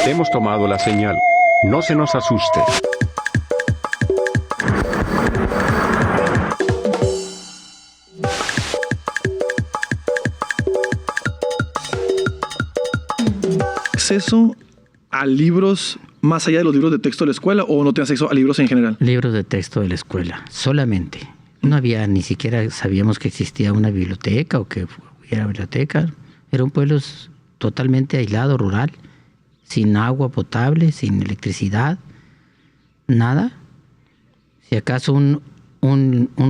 Hemos tomado la señal. No se nos asuste. ¿Acceso a libros más allá de los libros de texto de la escuela o no tienes acceso a libros en general? Libros de texto de la escuela, solamente. No había, ni siquiera sabíamos que existía una biblioteca o que hubiera biblioteca. Era un pueblo totalmente aislado, rural, sin agua potable, sin electricidad, nada. Si acaso un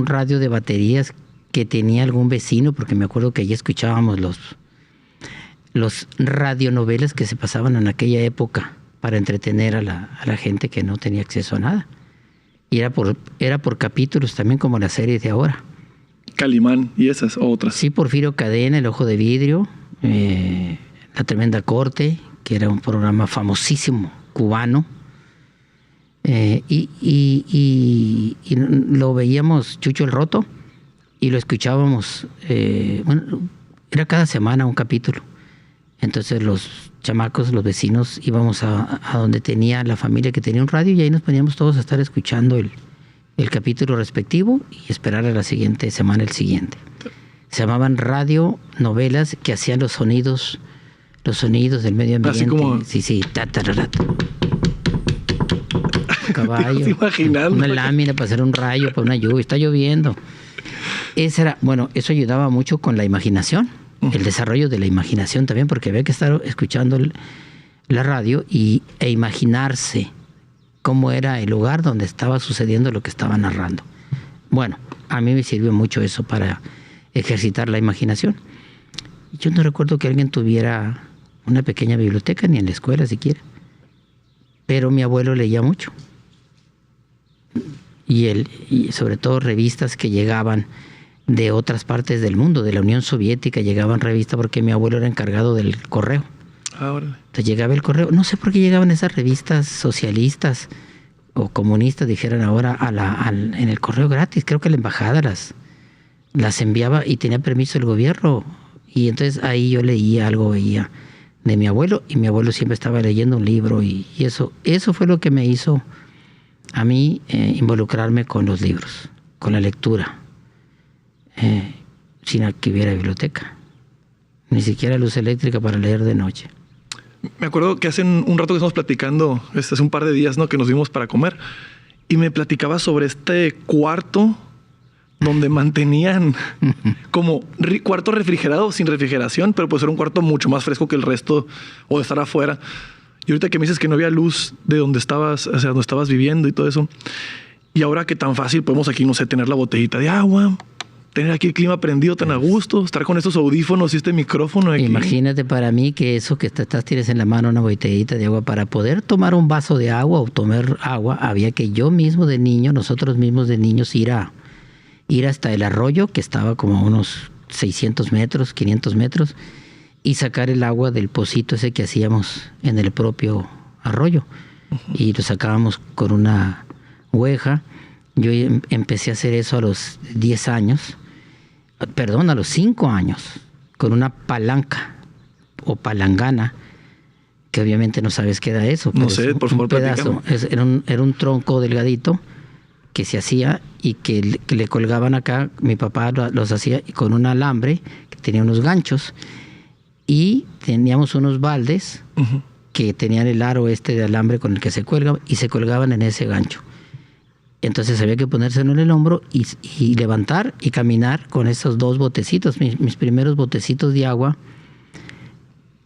radio de baterías que tenía algún vecino, porque me acuerdo que allí escuchábamos los radionovelas que se pasaban en aquella época para entretener a la gente que no tenía acceso a nada. Y era por capítulos también, como la serie de ahora. Calimán y esas otras. Sí, Porfirio Cadena, El Ojo de Vidrio, La Tremenda Corte, que era un programa famosísimo, cubano. Y lo veíamos Chucho el Roto y lo escuchábamos. Era cada semana un capítulo. Entonces los chamacos, los vecinos, íbamos a donde tenía la familia que tenía un radio y ahí nos poníamos todos a estar escuchando el capítulo respectivo y esperar a la siguiente semana el siguiente. Se llamaban radionovelas que hacían los sonidos del medio ambiente. Así como... Sí. Un caballo, una lámina para hacer un rayo, para una lluvia, está lloviendo. Eso ayudaba mucho con la imaginación. El desarrollo de la imaginación también, porque había que estar escuchando la radio e imaginarse cómo era el lugar donde estaba sucediendo lo que estaba narrando. Bueno, a mí me sirvió mucho eso para ejercitar la imaginación. Yo no recuerdo que alguien tuviera una pequeña biblioteca, ni en la escuela siquiera, pero mi abuelo leía mucho. Y sobre todo revistas que llegaban de otras partes del mundo, de la Unión Soviética, llegaban revistas porque mi abuelo era encargado del correo. Entonces llegaba el correo. No sé por qué llegaban esas revistas socialistas o comunistas, dijeran ahora, en el correo gratis. Creo que la embajada las enviaba y tenía permiso del gobierno. Y entonces ahí yo leía algo, veía de mi abuelo, y mi abuelo siempre estaba leyendo un libro y eso fue lo que me hizo a mí involucrarme con los libros, con la lectura. Sin que hubiera biblioteca, ni siquiera luz eléctrica para leer de noche. Me acuerdo que hace un rato que estamos platicando, hace un par de días, ¿no?, que nos vimos para comer, y me platicaba sobre este cuarto donde mantenían como cuarto refrigerado sin refrigeración, pero pues era un cuarto mucho más fresco que el resto, o de estar afuera. Y ahorita que me dices que no había luz de donde estabas, o sea, donde estabas viviendo y todo eso, y ahora que tan fácil podemos aquí, no sé, tener la botellita de agua, tener aquí el clima prendido tan a gusto, estar con estos audífonos y este micrófono aquí. Imagínate tienes en la mano una botellita de agua. Para poder tomar un vaso de agua o tomar agua, había que nosotros mismos de niños, ir hasta el arroyo, que estaba como a unos 600 metros, 500 metros, y sacar el agua del pocito ese que hacíamos en el propio arroyo. Y lo sacábamos con una hueja. Yo empecé a hacer eso a los 5 años, con una palanca o palangana, que obviamente no sabes qué era eso. No sé, por favor, pedazo. Era un tronco delgadito que se hacía y que le colgaban acá. Mi papá los hacía con un alambre que tenía unos ganchos, y teníamos unos baldes que tenían el aro de alambre con el que se cuelga, y se colgaban en ese gancho. Entonces había que ponérselo en el hombro y levantar y caminar con esos dos botecitos. Mis primeros botecitos de agua,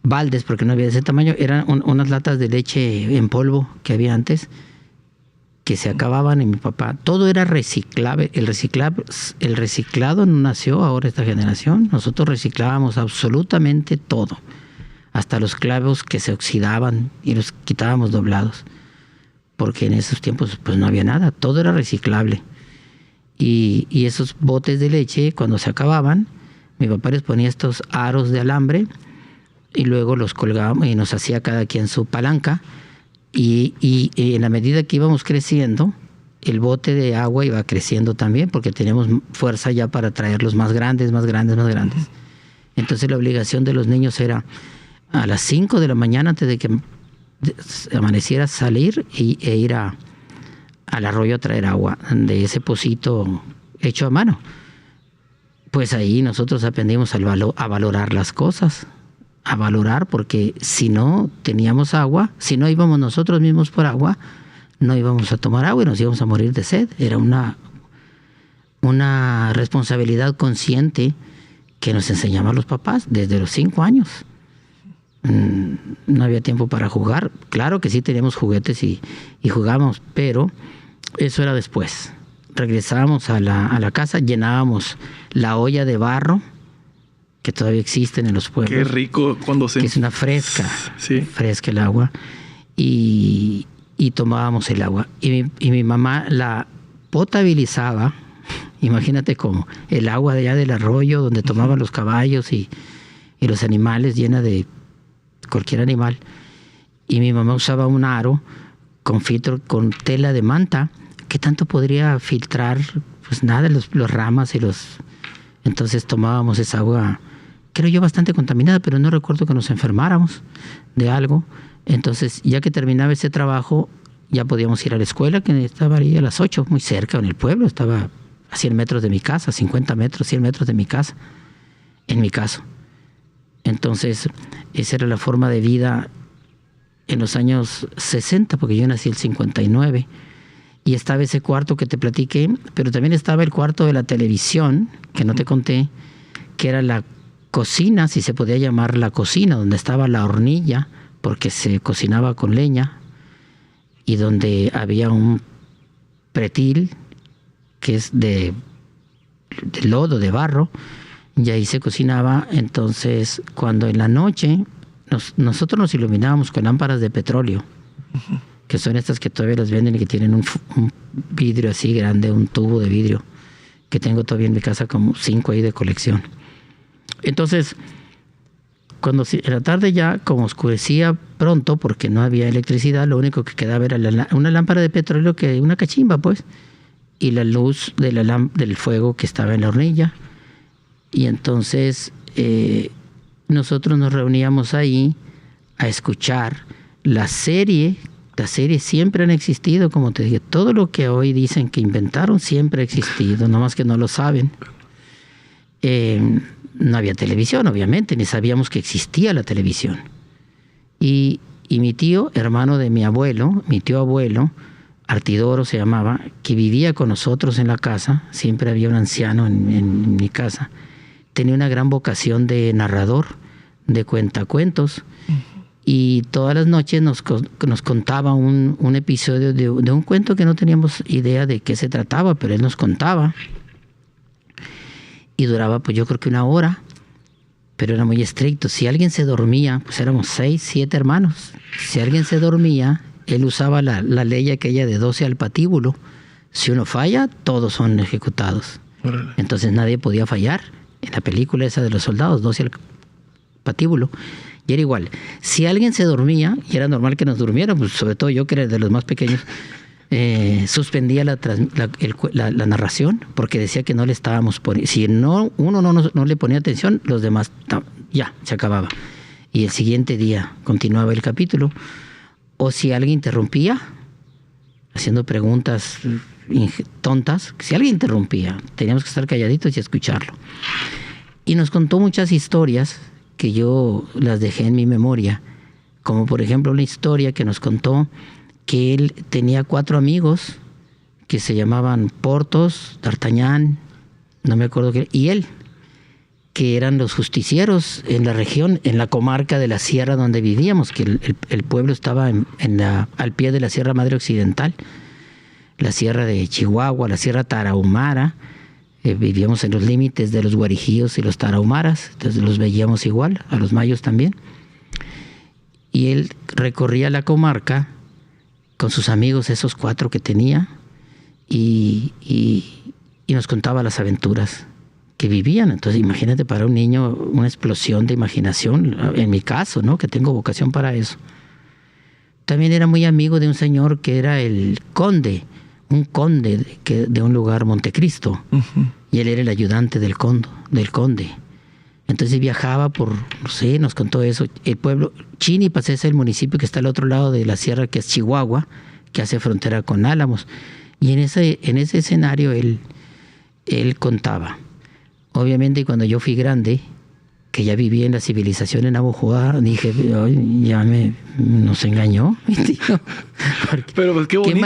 baldes, porque no había de ese tamaño, eran unas latas de leche en polvo que había antes, que se acababan, y mi papá, todo era reciclable. El reciclado no nació ahora esta generación. Nosotros reciclábamos absolutamente todo, hasta los clavos que se oxidaban y los quitábamos doblados, porque en esos tiempos pues no había nada, todo era reciclable. Y esos botes de leche, cuando se acababan, mi papá les ponía estos aros de alambre y luego los colgábamos y nos hacía cada quien su palanca, y en la medida que íbamos creciendo, el bote de agua iba creciendo también, porque teníamos fuerza ya para traerlos más grandes. Entonces la obligación de los niños era a las 5 de la mañana, antes de que amaneciera, salir e ir al arroyo a traer agua de ese pocito hecho a mano. Pues ahí nosotros aprendimos a valorar las cosas, a valorar, porque si no teníamos agua, si no íbamos nosotros mismos por agua, no íbamos a tomar agua y nos íbamos a morir de sed. Era una responsabilidad consciente que nos enseñaban los papás desde los 5 años. No había tiempo para jugar. Claro que sí teníamos juguetes y jugábamos, pero eso era después. Regresábamos a la casa, llenábamos la olla de barro, que todavía existen en los pueblos. Qué rico cuando que es una fresca, sí. Fresca el agua. Y tomábamos el agua. Y mi mamá la potabilizaba, imagínate cómo, el agua de allá del arroyo donde tomaban los caballos y los animales, llena de cualquier animal. Y mi mamá usaba un aro con filtro, con tela de manta. ¿Qué tanto podría filtrar? Pues nada, los ramas y los... Entonces tomábamos esa agua, creo yo, bastante contaminada, pero no recuerdo que nos enfermáramos de algo. Entonces, ya que terminaba ese trabajo, ya podíamos ir a la escuela, que estaba ahí a las 8, muy cerca, en el pueblo. Estaba a 100 metros de mi casa, 50 metros, 100 metros de mi casa, en mi caso. Entonces, esa era la forma de vida en los años 60, porque yo nací el 59. Y estaba ese cuarto que te platiqué, pero también estaba el cuarto de la televisión, que no te conté, que era la cocina, si se podía llamar la cocina, donde estaba la hornilla, porque se cocinaba con leña, y donde había un pretil, que es de lodo, de barro, y ahí se cocinaba. Entonces, cuando en la noche, nosotros nos iluminábamos con lámparas de petróleo, que son estas que todavía las venden y que tienen un vidrio así grande, un tubo de vidrio, que tengo todavía en mi casa como 5 ahí de colección. Entonces, cuando en la tarde ya, como oscurecía pronto, porque no había electricidad, lo único que quedaba era una lámpara de petróleo, una cachimba pues, y la luz del fuego que estaba en la hornilla. Y entonces nosotros nos reuníamos ahí a escuchar la serie. Las series siempre han existido, como te dije. Todo lo que hoy dicen que inventaron siempre ha existido, nomás que no lo saben. No había televisión, obviamente, ni sabíamos que existía la televisión. Y mi tío, hermano de mi abuelo, mi tío abuelo, Artidoro se llamaba, que vivía con nosotros en la casa, siempre había un anciano en mi casa, tenía una gran vocación de narrador, de cuentacuentos. Y todas las noches nos contaba un episodio de un cuento que no teníamos idea de qué se trataba, pero él nos contaba. Y duraba, pues yo creo que 1 hora, pero era muy estricto. Si alguien se dormía, pues éramos 6, 7 hermanos. Si alguien se dormía, él usaba la ley aquella de 12 al patíbulo. Si uno falla, todos son ejecutados. Entonces nadie podía fallar. En la película esa de los soldados, 12 al patíbulo. Y era igual, si alguien se dormía, y era normal que nos durmiera, pues sobre todo yo que era de los más pequeños, suspendía la narración, porque decía que no le estábamos poniendo, si uno no le ponía atención, los demás, ya, se acababa. Y el siguiente día continuaba el capítulo. O si alguien interrumpía, haciendo preguntas tontas, si alguien interrumpía, teníamos que estar calladitos y escucharlo. Y nos contó muchas historias que yo las dejé en mi memoria, como por ejemplo una historia que nos contó que él tenía 4 amigos que se llamaban Porthos, D'Artagnan, no me acuerdo qué, y él, que eran los justicieros en la región, en la comarca de la sierra donde vivíamos, que el pueblo estaba al pie de la Sierra Madre Occidental, la sierra de Chihuahua, la Sierra Tarahumara. Vivíamos en los límites de los guarijíos y los tarahumaras, entonces los veíamos igual, a los mayos también. Y él recorría la comarca con sus amigos, esos 4 que tenía, y nos contaba las aventuras que vivían. Entonces imagínate, para un niño, una explosión de imaginación, en mi caso, ¿no?, que tengo vocación para eso. También era muy amigo de un señor que era el conde, un conde de un lugar, Montecristo, y él era el ayudante del conde. Entonces viajaba por, no sé, nos contó eso. El pueblo, Chinipas es el municipio que está al otro lado de la sierra, que es Chihuahua, que hace frontera con Álamos. Y en ese escenario él contaba. Obviamente cuando yo fui grande, que ya vivía en la civilización en Navojoa, dije, nos engañó, mi tío. Pero pues qué bonito.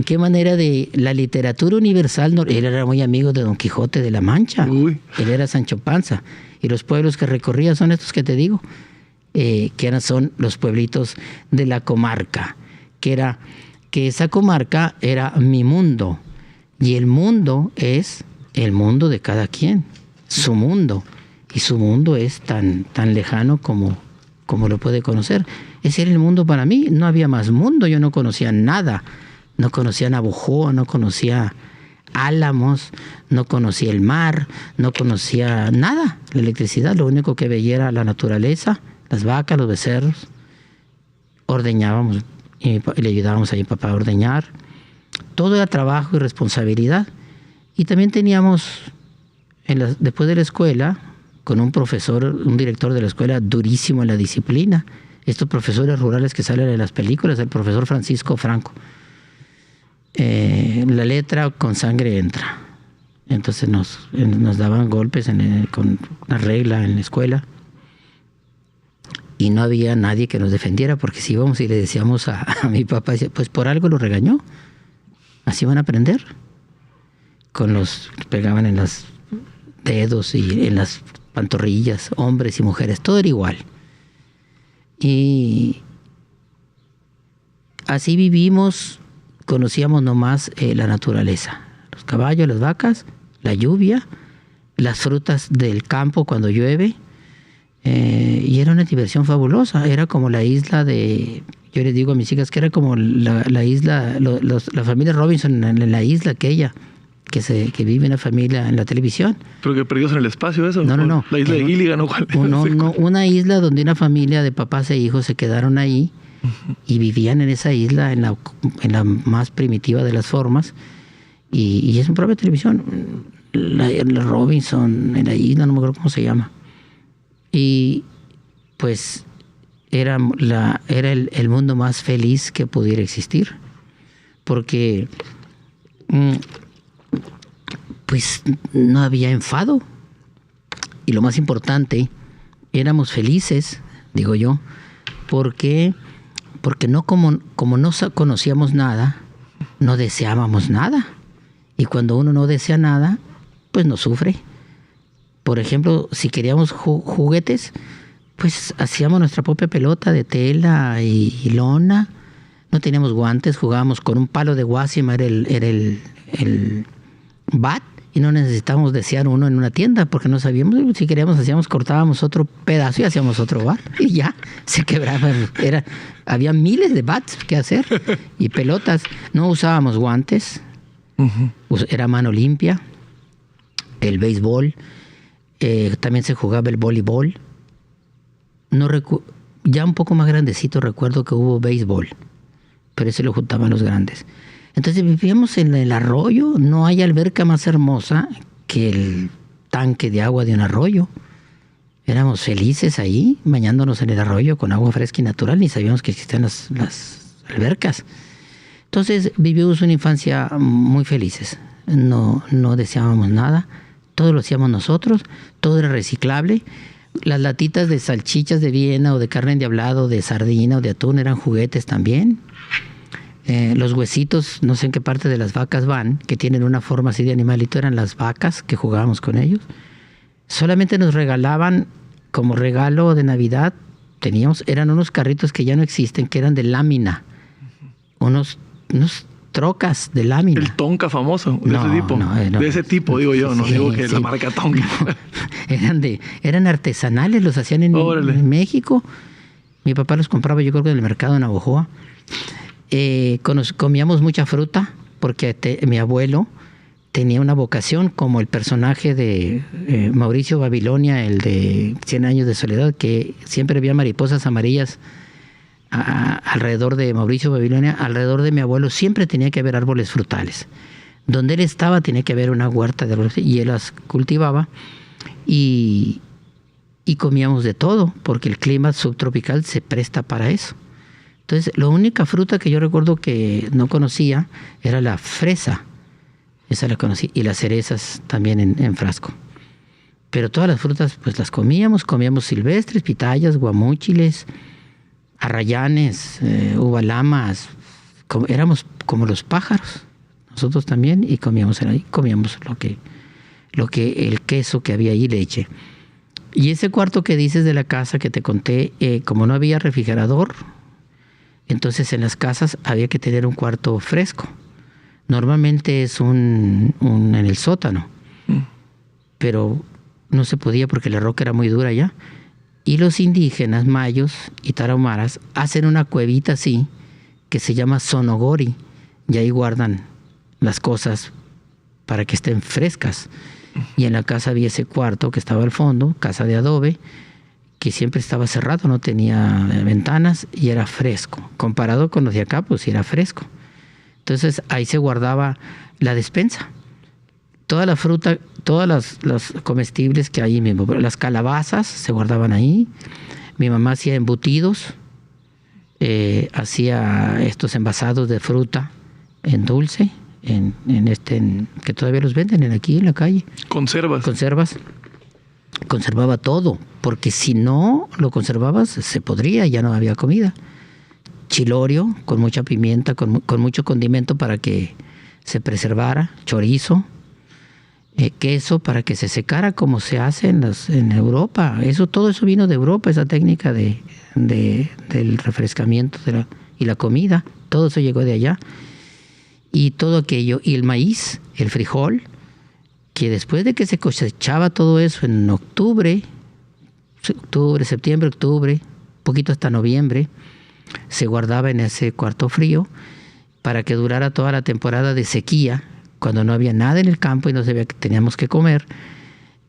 Qué manera de la literatura universal. Él era muy amigo de Don Quijote de la Mancha. Uy. Él era Sancho Panza. Y los pueblos que recorría son estos que te digo, son los pueblitos de la comarca, que esa comarca era mi mundo. Y el mundo es el mundo de cada quien, su mundo. Y su mundo es tan lejano como lo puede conocer. Ese era el mundo para mí. No había más mundo. Yo no conocía nada. No conocía Navojoa, no conocía Álamos, no conocía el mar, no conocía nada. La electricidad, lo único que veía era la naturaleza, las vacas, los becerros. Ordeñábamos y le ayudábamos a mi papá a ordeñar. Todo era trabajo y responsabilidad. Y también teníamos, después de la escuela, con un profesor, un director de la escuela durísimo en la disciplina. Estos profesores rurales que salen en las películas, el profesor Francisco Franco. La letra con sangre entra. Entonces nos daban golpes con una regla en la escuela. Y no había nadie que nos defendiera, porque si íbamos y le decíamos a mi papá, pues por algo lo regañó. Así van a aprender. Pegaban en los dedos y en las pantorrillas, hombres y mujeres, todo era igual. Y así vivimos, conocíamos nomás la naturaleza, los caballos, las vacas, la lluvia, las frutas del campo cuando llueve, y era una diversión fabulosa. Era como la isla yo les digo a mis hijas que era como la isla, la familia Robinson en la isla aquella, que vive una familia en la televisión. ¿Pero que perdidos en el espacio eso? No. La isla de Gilligan, ¿no? No, una isla donde una familia de papás e hijos se quedaron ahí y vivían en esa isla en la más primitiva de las formas. Y es un programa de televisión. La Robinson en la isla, no me acuerdo cómo se llama. Y pues era el mundo más feliz que pudiera existir. Porque pues no había enfado. Y lo más importante, éramos felices, digo yo, porque no como no conocíamos nada, no deseábamos nada. Y cuando uno no desea nada, pues no sufre. Por ejemplo, si queríamos juguetes, pues hacíamos nuestra propia pelota de tela y lona. No teníamos guantes, jugábamos con un palo de guasima, era el bat, y no necesitábamos desear uno en una tienda, porque no sabíamos. Si queríamos, cortábamos otro pedazo y hacíamos otro bat, y ya, se quebraba. Había miles de bats que hacer, y pelotas. No usábamos guantes, era mano limpia. El béisbol, también se jugaba el voleibol. Ya un poco más grandecito recuerdo que hubo béisbol, pero ese lo juntaban los grandes. Entonces vivíamos en el arroyo. No hay alberca más hermosa que el tanque de agua de un arroyo. Éramos felices ahí, bañándonos en el arroyo con agua fresca y natural. Ni sabíamos que existían las albercas. Entonces vivimos una infancia muy felices. No deseábamos nada. Todo lo hacíamos nosotros. Todo era reciclable. Las latitas de salchichas de Viena o de carne endiablada o de sardina o de atún eran juguetes también. Los huesitos, no sé en qué parte de las vacas van, que tienen una forma así de animalito, eran las vacas que jugábamos con ellos. Solamente nos regalaban, como regalo de Navidad, eran unos carritos que ya no existen, que eran de lámina. Unos trocas de lámina. El Tonka famoso, de ese tipo. De ese tipo, digo yo, no digo que la marca Tonka. Eran artesanales, los hacían en México. Mi papá los compraba, yo creo que en el mercado de Navojoa. Comíamos mucha fruta, porque mi abuelo tenía una vocación como el personaje de Mauricio Babilonia, el de 100 años de soledad, que siempre había mariposas amarillas alrededor de Mauricio Babilonia. Alrededor de mi abuelo siempre tenía que haber árboles frutales. Donde él estaba tenía que haber una huerta de árboles, y él las cultivaba. Y y comíamos de todo, porque el clima subtropical se presta para eso. Entonces, la única fruta que yo recuerdo que no conocía era la fresa. Esa la conocí. Y las cerezas también en frasco. Pero todas las frutas, pues las comíamos silvestres, pitayas, guamúchiles, arrayanes, uvalamas. Éramos como los pájaros. Nosotros también, y comíamos lo que el queso que había ahí, leche. Y ese cuarto que dices de la casa que te conté, como no había refrigerador, entonces en las casas había que tener un cuarto fresco. Normalmente es en el sótano, pero no se podía porque la roca era muy dura ya. Y los indígenas mayos y tarahumaras hacen una cuevita así que se llama sonogori, y ahí guardan las cosas para que estén frescas. Y en la casa había ese cuarto que estaba al fondo, casa de adobe, que siempre estaba cerrado, no tenía ventanas y era fresco. Comparado con los de acá, pues era fresco. Entonces ahí se guardaba la despensa. Toda la fruta, todas las comestibles que hay mismo. Las calabazas se guardaban ahí. Mi mamá hacía embutidos, hacía estos envasados de fruta en dulce, que todavía los venden aquí en la calle. Conservas. Conservaba todo, porque si no lo conservabas se podría, ya no había comida. Chilorio con mucha pimienta, con mucho condimento para que se preservara, chorizo, queso para que se secara como se hace en Europa. Todo eso vino de Europa, esa técnica del refrescamiento y la comida, todo eso llegó de allá. Y todo aquello, y el maíz, el frijol, que después de que se cosechaba todo eso en septiembre, octubre, poquito hasta noviembre, se guardaba en ese cuarto frío para que durara toda la temporada de sequía, cuando no había nada en el campo y no sabía que teníamos que comer.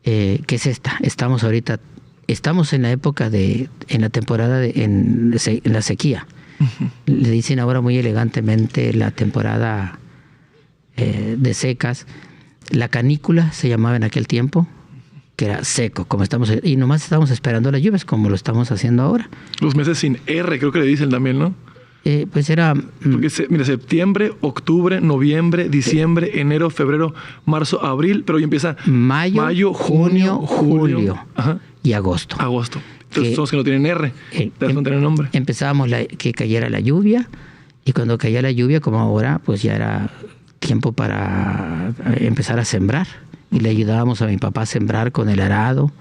¿Qué es esta? Estamos en la época en la temporada en la sequía. Le dicen ahora muy elegantemente la temporada de secas. La canícula se llamaba en aquel tiempo, que era seco, y nomás estábamos esperando las lluvias, como lo estamos haciendo ahora. Los meses sin R, creo que le dicen también, ¿no? Pues era... Porque mira, septiembre, octubre, noviembre, diciembre, enero, febrero, marzo, abril, pero hoy empieza mayo, junio, julio. Ajá. Y agosto. Entonces son los que no tienen R, no tienen nombre. Empezábamos que cayera la lluvia, y cuando caía la lluvia, como ahora, pues ya era tiempo para empezar a sembrar. Y le ayudábamos a mi papá a sembrar con el arado.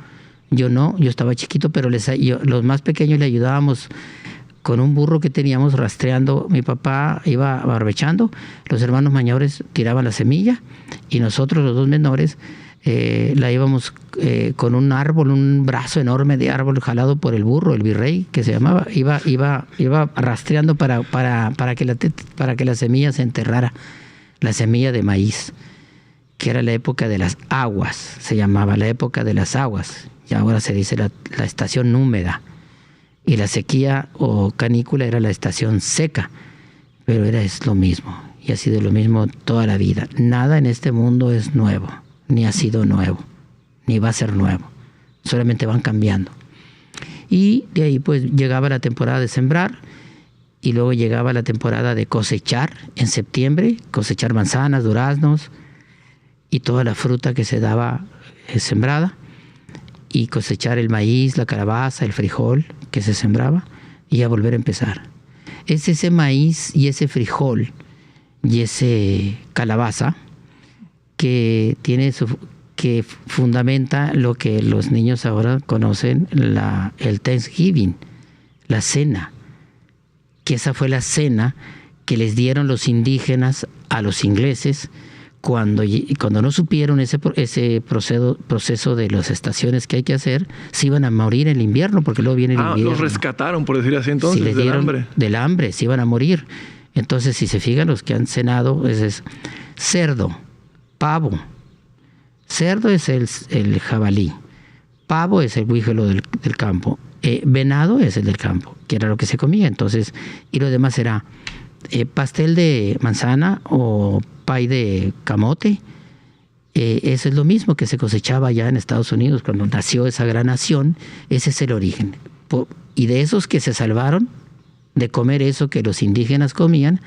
Yo estaba chiquito, pero los más pequeños le ayudábamos con un burro que teníamos rastreando. Mi papá iba barbechando, los hermanos mayores tiraban la semilla, y nosotros, los dos menores, la íbamos con un árbol, un brazo enorme de árbol jalado por el burro, el virrey que se llamaba, iba rastreando para que la semilla se enterrara, la semilla de maíz, que era la época de las aguas, se llamaba la época de las aguas, y ahora se dice la estación húmeda, y la sequía o canícula era la estación seca, pero es lo mismo, y ha sido lo mismo toda la vida. Nada en este mundo es nuevo, ni ha sido nuevo, ni va a ser nuevo, solamente van cambiando. Y de ahí pues llegaba la temporada de sembrar, y luego llegaba la temporada de cosechar en septiembre, cosechar manzanas, duraznos y toda la fruta que se daba sembrada, y cosechar el maíz, la calabaza, el frijol que se sembraba, y a volver a empezar. Es ese maíz y ese frijol y ese calabaza que que fundamenta lo que los niños ahora conocen, el Thanksgiving, la cena, que esa fue la cena que les dieron los indígenas a los ingleses cuando no supieron ese proceso de las estaciones que hay que hacer, se iban a morir en el invierno, porque luego viene el invierno. Los rescataron, por decir así, entonces, si del hambre. Del hambre, se iban a morir. Entonces, si se fijan, los que han cenado, es cerdo, pavo. Cerdo es el jabalí, pavo es el buífalo del campo, venado es el del campo, que era lo que se comía. Entonces, y lo demás era pastel de manzana o pay de camote, eso es lo mismo que se cosechaba allá en Estados Unidos cuando nació esa gran nación. Ese es el origen. Y de esos que se salvaron de comer eso que los indígenas comían,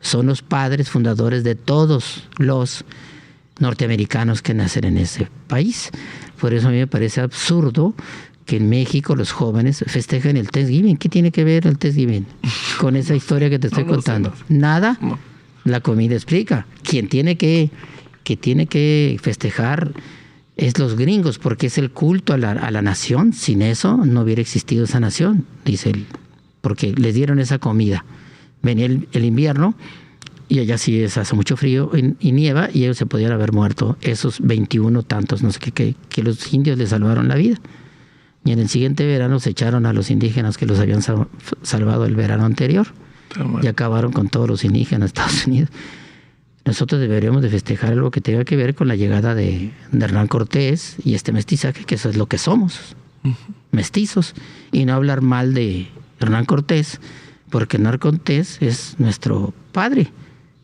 son los padres fundadores de todos los norteamericanos que nacen en ese país. Por eso a mí me parece absurdo que en México los jóvenes festejen el Thanksgiving. ¿Qué tiene que ver el Thanksgiving con esa historia que te estoy contando? Nada. No. La comida explica. Quien tiene que festejar es los gringos, porque es el culto a la nación. Sin eso no hubiera existido esa nación, dice él, porque les dieron esa comida. Venía el invierno y allá sí hace mucho frío y nieva, y ellos se podían haber muerto, esos 21 tantos, no sé qué, que los indios les salvaron la vida. Y en el siguiente verano se echaron a los indígenas que los habían salvado el verano anterior. Y acabaron con todos los indígenas de Estados Unidos. Nosotros deberíamos de festejar algo que tenga que ver con la llegada de Hernán Cortés y este mestizaje, que eso es lo que somos, mestizos, y no hablar mal de Hernán Cortés, porque Hernán Cortés es nuestro padre.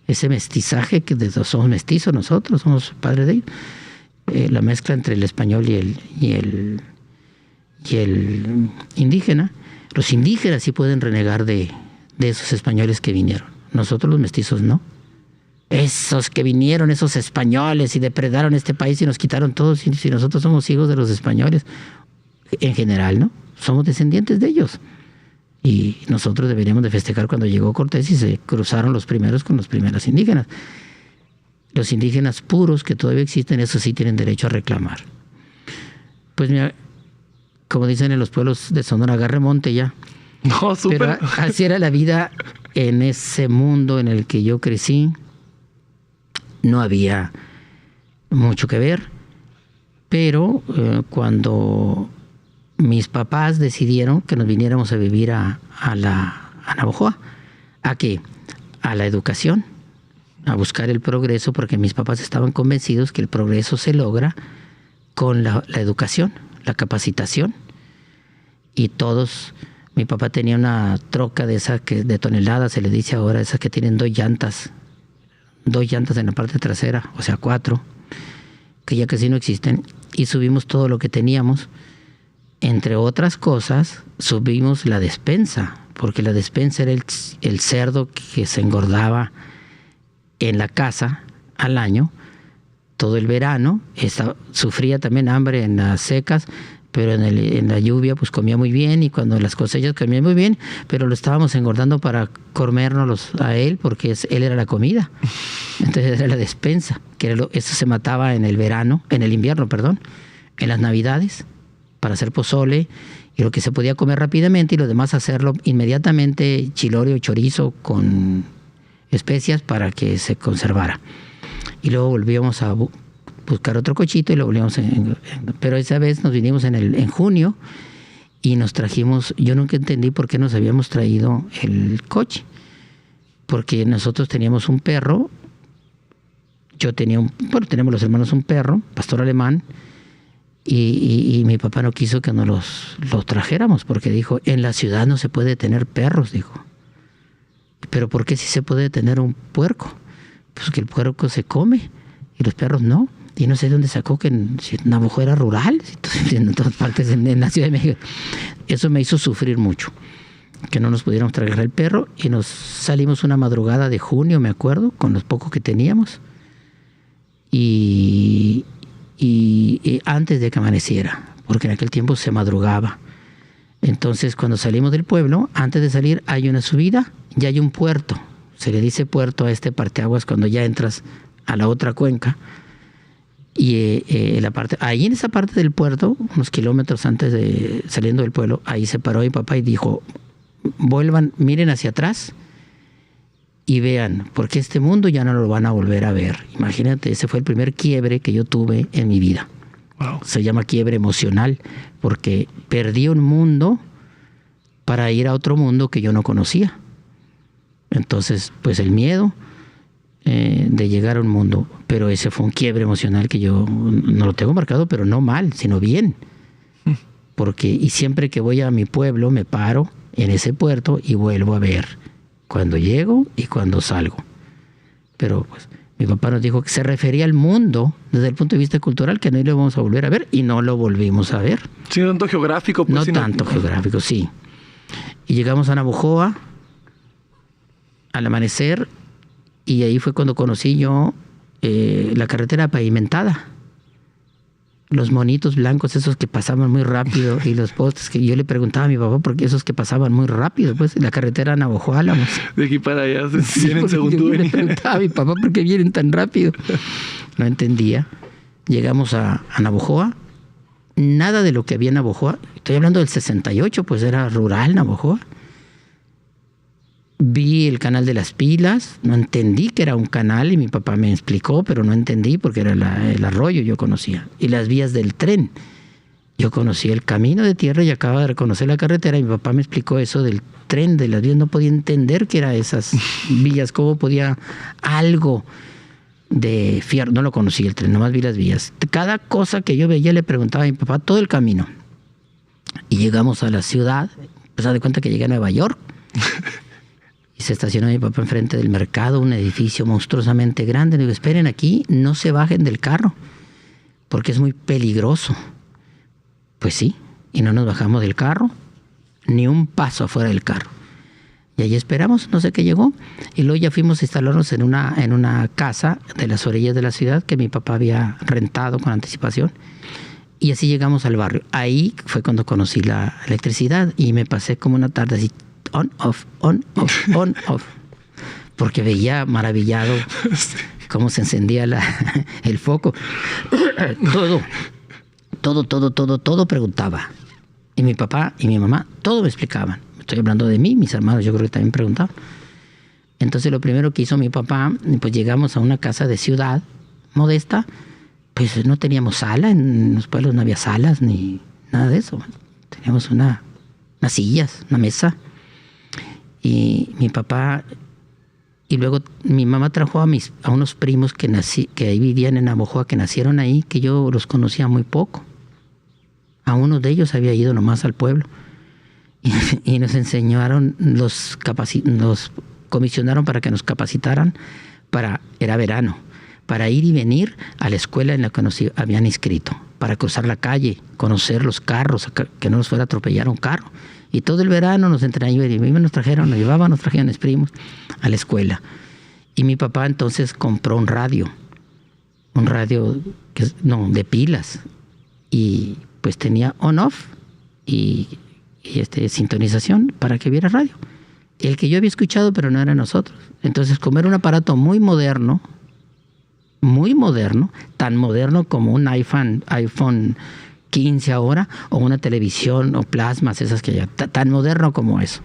Ese mestizaje, que somos mestizos nosotros, somos padres de ellos. La mezcla entre el español y el indígena. Los indígenas sí pueden renegar de esos españoles que vinieron. Nosotros los mestizos no. Esos que vinieron, esos españoles, y depredaron este país y nos quitaron todos, si nosotros somos hijos de los españoles, en general, ¿no? Somos descendientes de ellos. Y nosotros deberíamos de festejar cuando llegó Cortés y se cruzaron los primeros con los primeros indígenas. Los indígenas puros que todavía existen, esos sí tienen derecho a reclamar. Pues mira, como dicen en los pueblos de Sonora, agarre monte ya. No, súper. Pero así era la vida en ese mundo en el que yo crecí. No había mucho que ver, pero cuando mis papás decidieron que nos viniéramos a vivir a Navojoa, ¿a qué? A la educación, a buscar el progreso, porque mis papás estaban convencidos que el progreso se logra con la educación, la capacitación, y todos. Mi papá tenía una troca de esas de toneladas, se le dice ahora, esas que tienen dos llantas en la parte trasera, o sea 4, que ya casi no existen, y subimos todo lo que teníamos. Entre otras cosas, subimos la despensa, porque la despensa era el cerdo que se engordaba en la casa al año, todo el verano. Sufría también hambre en las secas, pero en la lluvia pues comía muy bien, y cuando las cosechas comía muy bien, pero lo estábamos engordando para comérnoslos a él, porque él era la comida. Entonces era la despensa, eso se mataba en el invierno, en las navidades, para hacer pozole, y lo que se podía comer rápidamente, y lo demás hacerlo inmediatamente, chilorio y chorizo con especias para que se conservara. Y luego volvíamos a buscar otro cochito y lo volvíamos pero esa vez nos vinimos en junio y nos trajimos. Yo nunca entendí por qué nos habíamos traído el coche, porque nosotros teníamos un perro. Tenemos los hermanos un perro, pastor alemán, y mi papá no quiso que nos los trajéramos, porque dijo, en la ciudad no se puede tener perros, dijo. Pero ¿por qué sí se puede tener un puerco? Pues que el puerco se come y los perros no. Y no sé de dónde sacó que Navojoa era rural, en todas partes, en la Ciudad de México. Eso me hizo sufrir mucho, que no nos pudiéramos traer el perro, y nos salimos una madrugada de junio, me acuerdo, con los pocos que teníamos, y antes de que amaneciera, porque en aquel tiempo se madrugaba. Entonces, cuando salimos del pueblo, antes de salir hay una subida, ya hay un puerto. Se le dice puerto a este parteaguas cuando ya entras a la otra cuenca. Y ahí en esa parte del puerto, unos kilómetros antes de saliendo del pueblo, ahí se paró mi papá y dijo, vuelvan, miren hacia atrás y vean, porque este mundo ya no lo van a volver a ver. Imagínate, ese fue el primer quiebre que yo tuve en mi vida. Wow. Se llama quiebre emocional, porque perdí un mundo para ir a otro mundo que yo no conocía. Entonces, pues el miedo de llegar a un mundo, pero ese fue un quiebre emocional que yo no lo tengo marcado, pero no mal, sino bien. Y siempre que voy a mi pueblo me paro en ese puerto y vuelvo a ver cuando llego y cuando salgo. Pero pues Mi papá nos dijo que se refería al mundo desde el punto de vista cultural, que no lo vamos a volver a ver, y no lo volvimos a ver. Sí, no tanto geográfico. Pues, No sino... tanto geográfico, sí. Y llegamos a Navojoa al amanecer, y ahí fue cuando conocí yo la carretera pavimentada. Los monitos blancos, esos que pasaban muy rápido, y los postes que yo le preguntaba a mi papá por qué esos que pasaban muy rápido, pues la carretera Navojoa Álamos. De aquí para allá Sí, vienen porque segundo yo le venida. preguntaba a mi papá por qué vienen tan rápido. No entendía. Llegamos a Navojoa. Nada de lo que había en Navojoa. Estoy hablando del 68, pues era rural Navojoa. Vi el canal de las pilas. No entendí que era un canal y mi papá me explicó, pero no entendí porque era el arroyo, yo conocía. Y las vías del tren. Yo conocía el camino de tierra y acababa de reconocer la carretera, y mi papá me explicó eso del tren, de las vías. No podía entender qué eran esas vías, cómo podía algo de fiar. No lo conocía el tren, nomás vi las vías. Cada cosa que yo veía le preguntaba a mi papá todo el camino. Y llegamos a la ciudad, pues haz de cuenta que llegué a Nueva York. Y se estacionó mi papá enfrente del mercado, un edificio monstruosamente grande. Le digo, esperen aquí, no se bajen del carro, porque es muy peligroso. Pues sí, y no nos bajamos del carro, ni un paso afuera del carro. Y ahí esperamos, no sé qué llegó. Y luego ya fuimos a instalarnos en una casa de las orillas de la ciudad que mi papá había rentado con anticipación. Y así llegamos al barrio. Ahí fue cuando conocí la electricidad y me pasé como una tarde así, on, off, on, off, on, off. Porque veía maravillado cómo se encendía el foco. Todo preguntaba. Y mi papá y mi mamá, todo me explicaban. Estoy hablando de mí, mis hermanos, yo creo que también preguntaban. Entonces lo primero que hizo mi papá, pues llegamos a una casa de ciudad modesta, pues no teníamos sala, en los pueblos no había salas ni nada de eso. Teníamos unas sillas, una mesa. Y mi papá, y luego mi mamá trajo a unos primos que ahí vivían en Navojoa, que nacieron ahí, que yo los conocía muy poco. A uno de ellos había ido nomás al pueblo. Y nos enseñaron, nos comisionaron para que nos capacitaran era verano, para ir y venir a la escuela en la que nos habían inscrito, para cruzar la calle, conocer los carros, que no nos fuera a atropellar un carro. Y todo el verano nos entrenaron, y nos trajeron mis primos a la escuela. Y mi papá entonces compró un radio de pilas, y pues tenía on-off y sintonización para que viera radio. El que yo había escuchado, pero no era nosotros. Entonces, como era un aparato muy moderno, tan moderno como un iPhone 15 ahora, o una televisión, o plasmas, esas que ya, tan moderno como eso.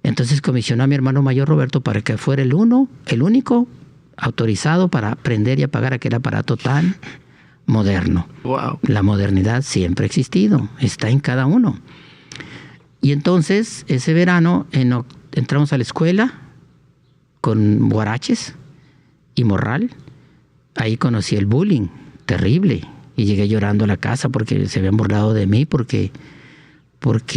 Entonces comisionó a mi hermano mayor Roberto para que fuera el único autorizado para aprender y apagar aquel aparato tan moderno. Wow. La modernidad siempre ha existido, está en cada uno. Y entonces, ese verano, entramos a la escuela con guaraches y morral. Ahí conocí el bullying terrible. Y llegué llorando a la casa porque se habían burlado de mí, porque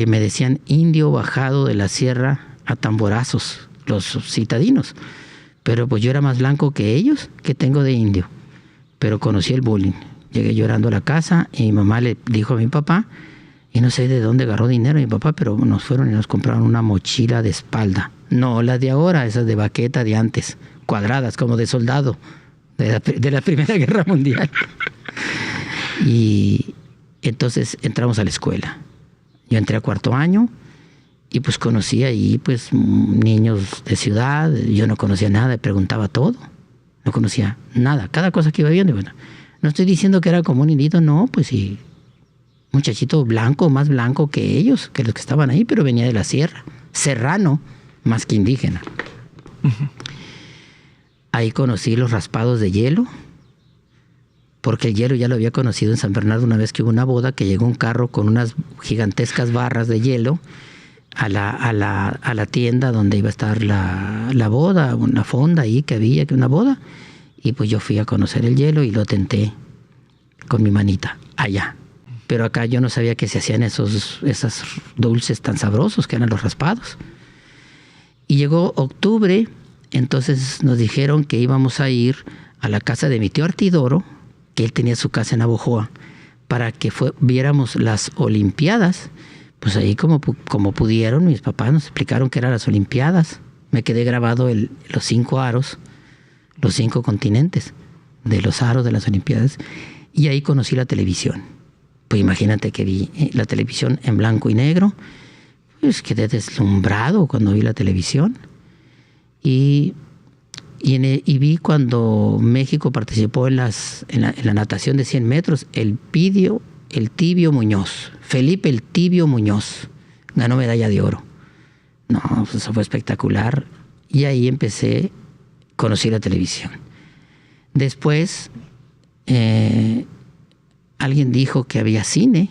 me decían indio bajado de la sierra a tamborazos, los citadinos. Pero pues yo era más blanco que ellos, que tengo de indio. Pero conocí el bullying. Llegué llorando a la casa y mi mamá le dijo a mi papá, y no sé de dónde agarró dinero mi papá, pero nos fueron y nos compraron una mochila de espalda. No las de ahora, esas de baqueta de antes, cuadradas, como de soldado, de la Primera Guerra Mundial. Y entonces entramos a la escuela. Yo entré a cuarto año y pues conocí ahí pues niños de ciudad. Yo no conocía nada, preguntaba todo. No conocía nada, cada cosa que iba viendo. Bueno, no estoy diciendo que era como un indito, no, pues sí. Muchachito blanco, más blanco que ellos, que los que estaban ahí, pero venía de la sierra. Serrano, más que indígena. Uh-huh. Ahí conocí los raspados de hielo, porque el hielo ya lo había conocido en San Bernardo una vez que hubo una boda, que llegó un carro con unas gigantescas barras de hielo a la tienda donde iba a estar la boda, una fonda ahí que había, una boda. Y pues yo fui a conocer el hielo y lo tenté con mi manita allá. Pero acá yo no sabía que se hacían esos dulces tan sabrosos que eran los raspados. Y llegó octubre, Entonces nos dijeron que íbamos a ir a la casa de mi tío Artidoro, que él tenía su casa en Navojoa, para que viéramos las Olimpiadas. Pues ahí como pudieron, mis papás nos explicaron qué eran las Olimpiadas. Me quedé grabado los 5 aros, los 5 continentes de los aros de las Olimpiadas. Y ahí conocí la televisión. Pues imagínate que vi la televisión en blanco y negro. Pues quedé deslumbrado cuando vi la televisión. Y vi cuando México participó en la natación de 100 metros, el Tibio Muñoz, Felipe el Tibio Muñoz, ganó medalla de oro. No, pues eso fue espectacular. Y ahí conocí la televisión. Después, alguien dijo que había cine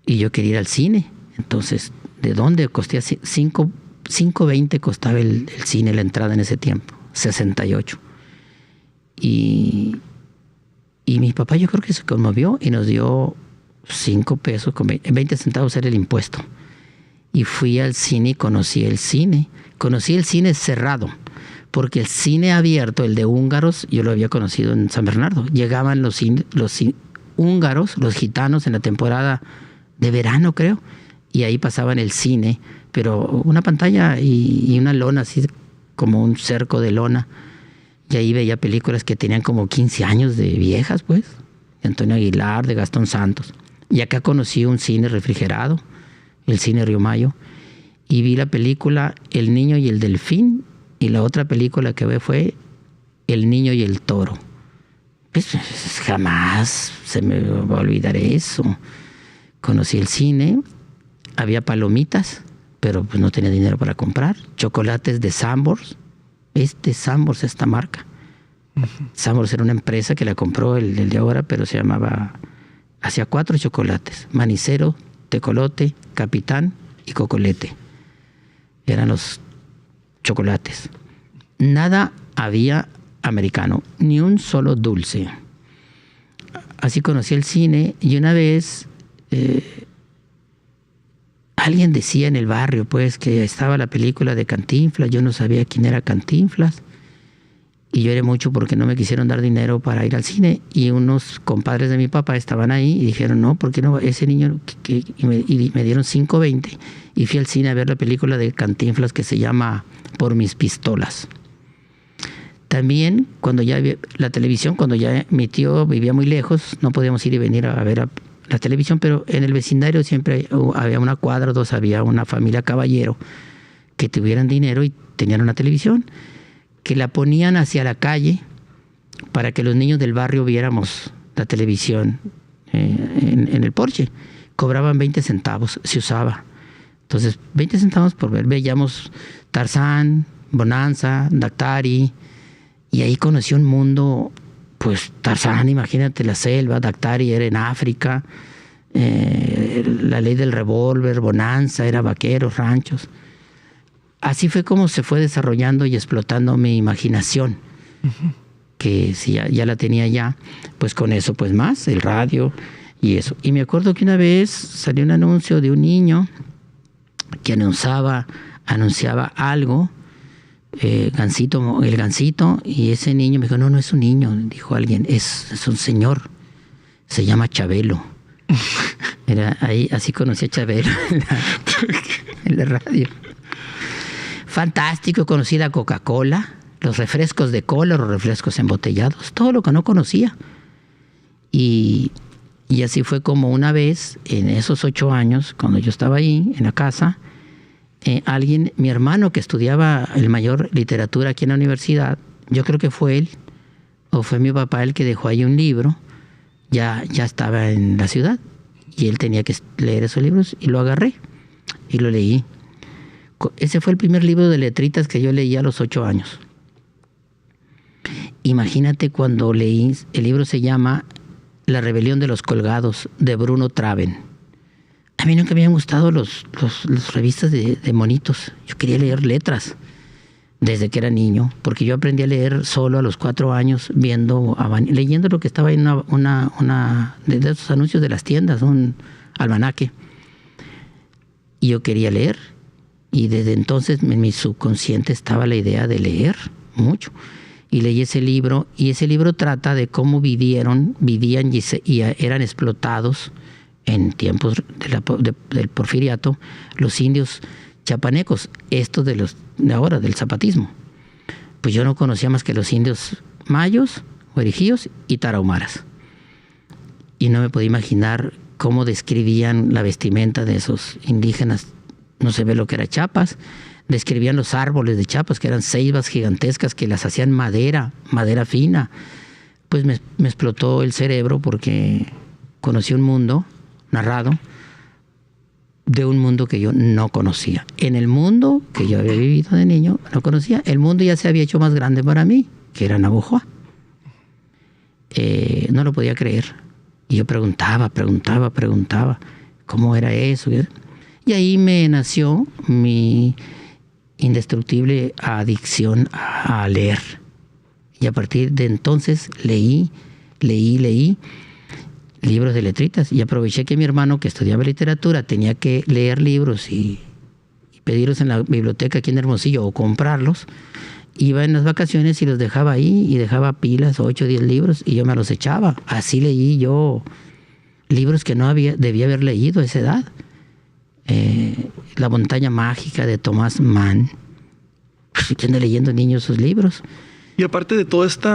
y yo quería ir al cine. Entonces, ¿de dónde? Costaba $5.20 costaba el cine, la entrada en ese tiempo, 68. Y mi papá yo creo que se conmovió y nos dio 5 pesos, 20 centavos era el impuesto. Y fui al cine y conocí el cine. Conocí el cine cerrado, porque el cine abierto, el de húngaros, yo lo había conocido en San Bernardo. Llegaban los húngaros, los gitanos en la temporada de verano, creo, y ahí pasaban el cine, pero una pantalla y una lona, así como un cerco de lona. Y ahí veía películas que tenían como 15 años de viejas, pues, de Antonio Aguilar, de Gastón Santos. Y acá conocí un cine refrigerado, el cine Río Mayo, y vi la película El niño y el delfín, y la otra película que vi fue El niño y el toro. Pues jamás se me va a olvidar eso. Conocí el cine, había palomitas, pero pues no tenía dinero para comprar. Chocolates de Sambors. Sambors, esta marca. Sambors era una empresa que la compró el de ahora, pero se llamaba... Hacía 4 chocolates. Manicero, Tecolote, Capitán y Cocolete. Eran los chocolates. Nada había americano, ni un solo dulce. Así conocí el cine y una vez alguien decía en el barrio pues que estaba la película de Cantinflas. Yo no sabía quién era Cantinflas y lloré mucho porque no me quisieron dar dinero para ir al cine, y unos compadres de mi papá estaban ahí y dijeron no, ¿por qué no? Ese niño y me dieron $5.20 y fui al cine a ver la película de Cantinflas que se llama Por mis pistolas. También cuando ya la televisión, cuando ya mi tío vivía muy lejos, no podíamos ir y venir a ver la televisión, pero en el vecindario siempre había una cuadra o 2, había una familia caballero que tuvieran dinero y tenían una televisión, que la ponían hacia la calle para que los niños del barrio viéramos la televisión en el porche. Cobraban 20 centavos, se usaba. Entonces, 20 centavos por ver. Veíamos Tarzán, Bonanza, Daktari, y ahí conocí un mundo, pues Tarzán, imagínate la selva, Daktari era en África, la ley del revólver, Bonanza, era vaqueros, ranchos. Así fue como se fue desarrollando y explotando mi imaginación, que si ya la tenía ya, pues con eso, pues más, el radio y eso. Y me acuerdo que una vez salió un anuncio de un niño que anunciaba algo, el Gansito, y ese niño me dijo, no es un niño, dijo alguien, es un señor, se llama Chabelo. Era ahí, así conocí a Chabelo en la radio. Fantástico, conocí la Coca-Cola, los refrescos de cola, los refrescos embotellados, todo lo que no conocía. Y así fue como una vez, en esos 8 años, cuando yo estaba ahí en la casa, mi hermano que estudiaba el mayor literatura aquí en la universidad, yo creo que fue él, o fue mi papá el que dejó ahí un libro, ya estaba en la ciudad, y él tenía que leer esos libros, y lo agarré, y lo leí. Ese fue el primer libro de letritas que yo leí a los 8 años. Imagínate cuando leí, el libro se llama La rebelión de los colgados, de Bruno Traven. A mí nunca me habían gustado las revistas de monitos. Yo quería leer letras desde que era niño, porque yo aprendí a leer solo a los 4 años, leyendo lo que estaba en una de esos anuncios de las tiendas, un almanaque. Y yo quería leer. Y desde entonces en mi subconsciente estaba la idea de leer mucho. Y leí ese libro, y ese libro trata de cómo vivían y eran explotados en tiempos del porfiriato los indios chapanecos, estos de ahora, del zapatismo. Pues yo no conocía más que los indios mayos, guarijíos y tarahumaras. Y no me podía imaginar cómo describían la vestimenta de esos indígenas. No se ve lo que era Chiapas. Describían los árboles de Chiapas, que eran ceibas gigantescas que las hacían madera fina. Pues me explotó el cerebro porque conocí un mundo narrado de un mundo que yo no conocía. En el mundo que yo había vivido de niño, no conocía. El mundo ya se había hecho más grande para mí, que era Navojoa. No lo podía creer. Y yo preguntaba, ¿cómo era eso? Y ahí me nació mi indestructible adicción a leer. Y a partir de entonces leí libros de letritas. Y aproveché que mi hermano, que estudiaba literatura, tenía que leer libros y pedirlos en la biblioteca aquí en Hermosillo o comprarlos. Iba en las vacaciones y los dejaba ahí y dejaba pilas, 8 o 10 libros, y yo me los echaba. Así leí yo libros que no debía haber leído a esa edad. La montaña mágica de Thomas Mann. ¿Quién anda leyendo niños sus libros? Y aparte de todo este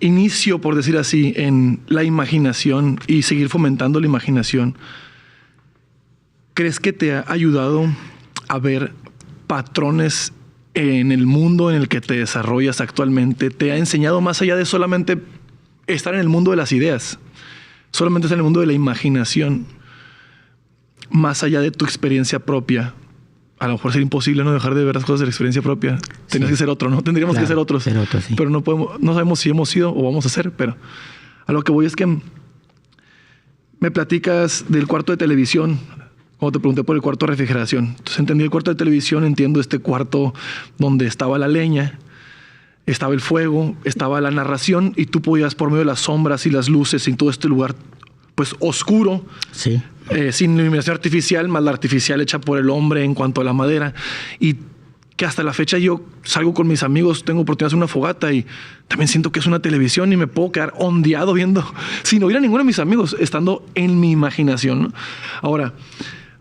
inicio, por decir así, en la imaginación y seguir fomentando la imaginación, ¿crees que te ha ayudado a ver patrones en el mundo en el que te desarrollas actualmente? ¿Te ha enseñado más allá de solamente estar en el mundo de las ideas, solamente estar en el mundo de la imaginación, más allá de tu experiencia propia? A lo mejor sería imposible no dejar de ver las cosas de la experiencia propia. Tenías que ser otro, ¿no? Tendríamos que ser otros. Ser otro, sí. Pero no podemos, no sabemos si hemos sido o vamos a ser, pero a lo que voy es que me platicas del cuarto de televisión. Cuando te pregunté por el cuarto de refrigeración. Entonces entendí el cuarto de televisión, entiendo este cuarto donde estaba la leña, estaba el fuego, estaba la narración, y tú podías, por medio de las sombras y las luces y todo este lugar pues oscuro, Sí. Sin iluminación artificial, más la artificial hecha por el hombre en cuanto a la madera, y que hasta la fecha yo salgo con mis amigos, tengo oportunidad de hacer una fogata y también siento que es una televisión y me puedo quedar ondeado viendo, sin oír a ninguno de mis amigos, estando en mi imaginación, ¿no? Ahora,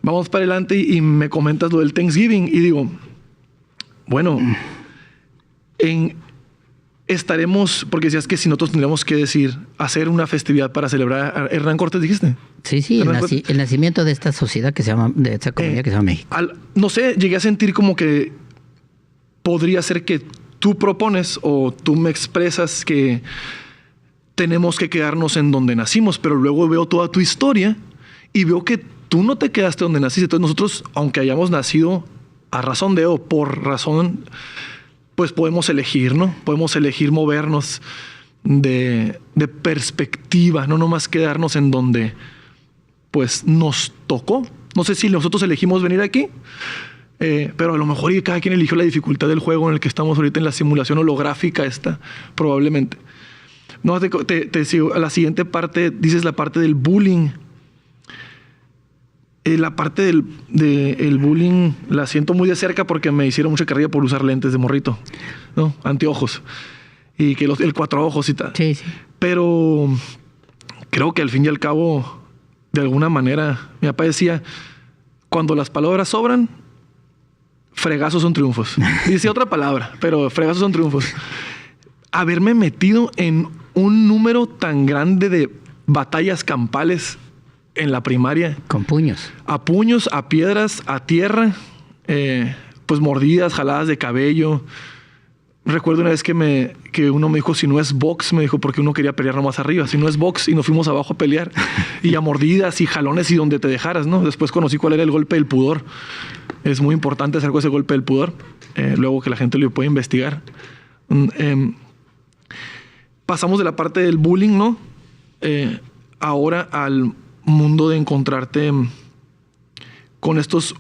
vamos para adelante y me comentas lo del Thanksgiving y digo, bueno, estaremos, porque decías que si nosotros tendríamos que decir, hacer una festividad para celebrar a Hernán Cortés, dijiste. Sí, el nacimiento de esta sociedad que se llama, de esta comunidad que se llama México. No sé, llegué a sentir como que podría ser que tú propones o tú me expresas que tenemos que quedarnos en donde nacimos, pero luego veo toda tu historia y veo que tú no te quedaste donde naciste. Entonces nosotros, aunque hayamos nacido a razón de o por razón, pues podemos elegir, ¿no? Podemos elegir movernos de perspectiva, no nomás quedarnos en donde pues nos tocó. No sé si nosotros elegimos venir aquí, pero a lo mejor cada quien eligió la dificultad del juego en el que estamos ahorita, en la simulación holográfica esta, probablemente. No, te sigo. A la siguiente parte, dices la parte del bullying. La parte del bullying la siento muy de cerca porque me hicieron mucha carrilla por usar lentes de morrito, ¿no? Anteojos. Y que el 4 ojos y tal. Sí. Pero creo que al fin y al cabo, de alguna manera, mi papá decía, cuando las palabras sobran, fregazos son triunfos. Y decía otra palabra, pero fregazos son triunfos. Haberme metido en un número tan grande de batallas campales en la primaria. Con puños. A puños, a piedras, a tierra, pues mordidas, jaladas de cabello. Recuerdo una vez que uno me dijo, si no es box, me dijo, porque uno quería pelear nomás arriba. Si no es box, y nos fuimos abajo a pelear. Y a mordidas y jalones y donde te dejaras, ¿no? Después conocí cuál era el golpe del pudor. Es muy importante hacer con ese golpe del pudor. Luego que la gente lo puede investigar. Pasamos de la parte del bullying, ¿no? Ahora al mundo de encontrarte con estos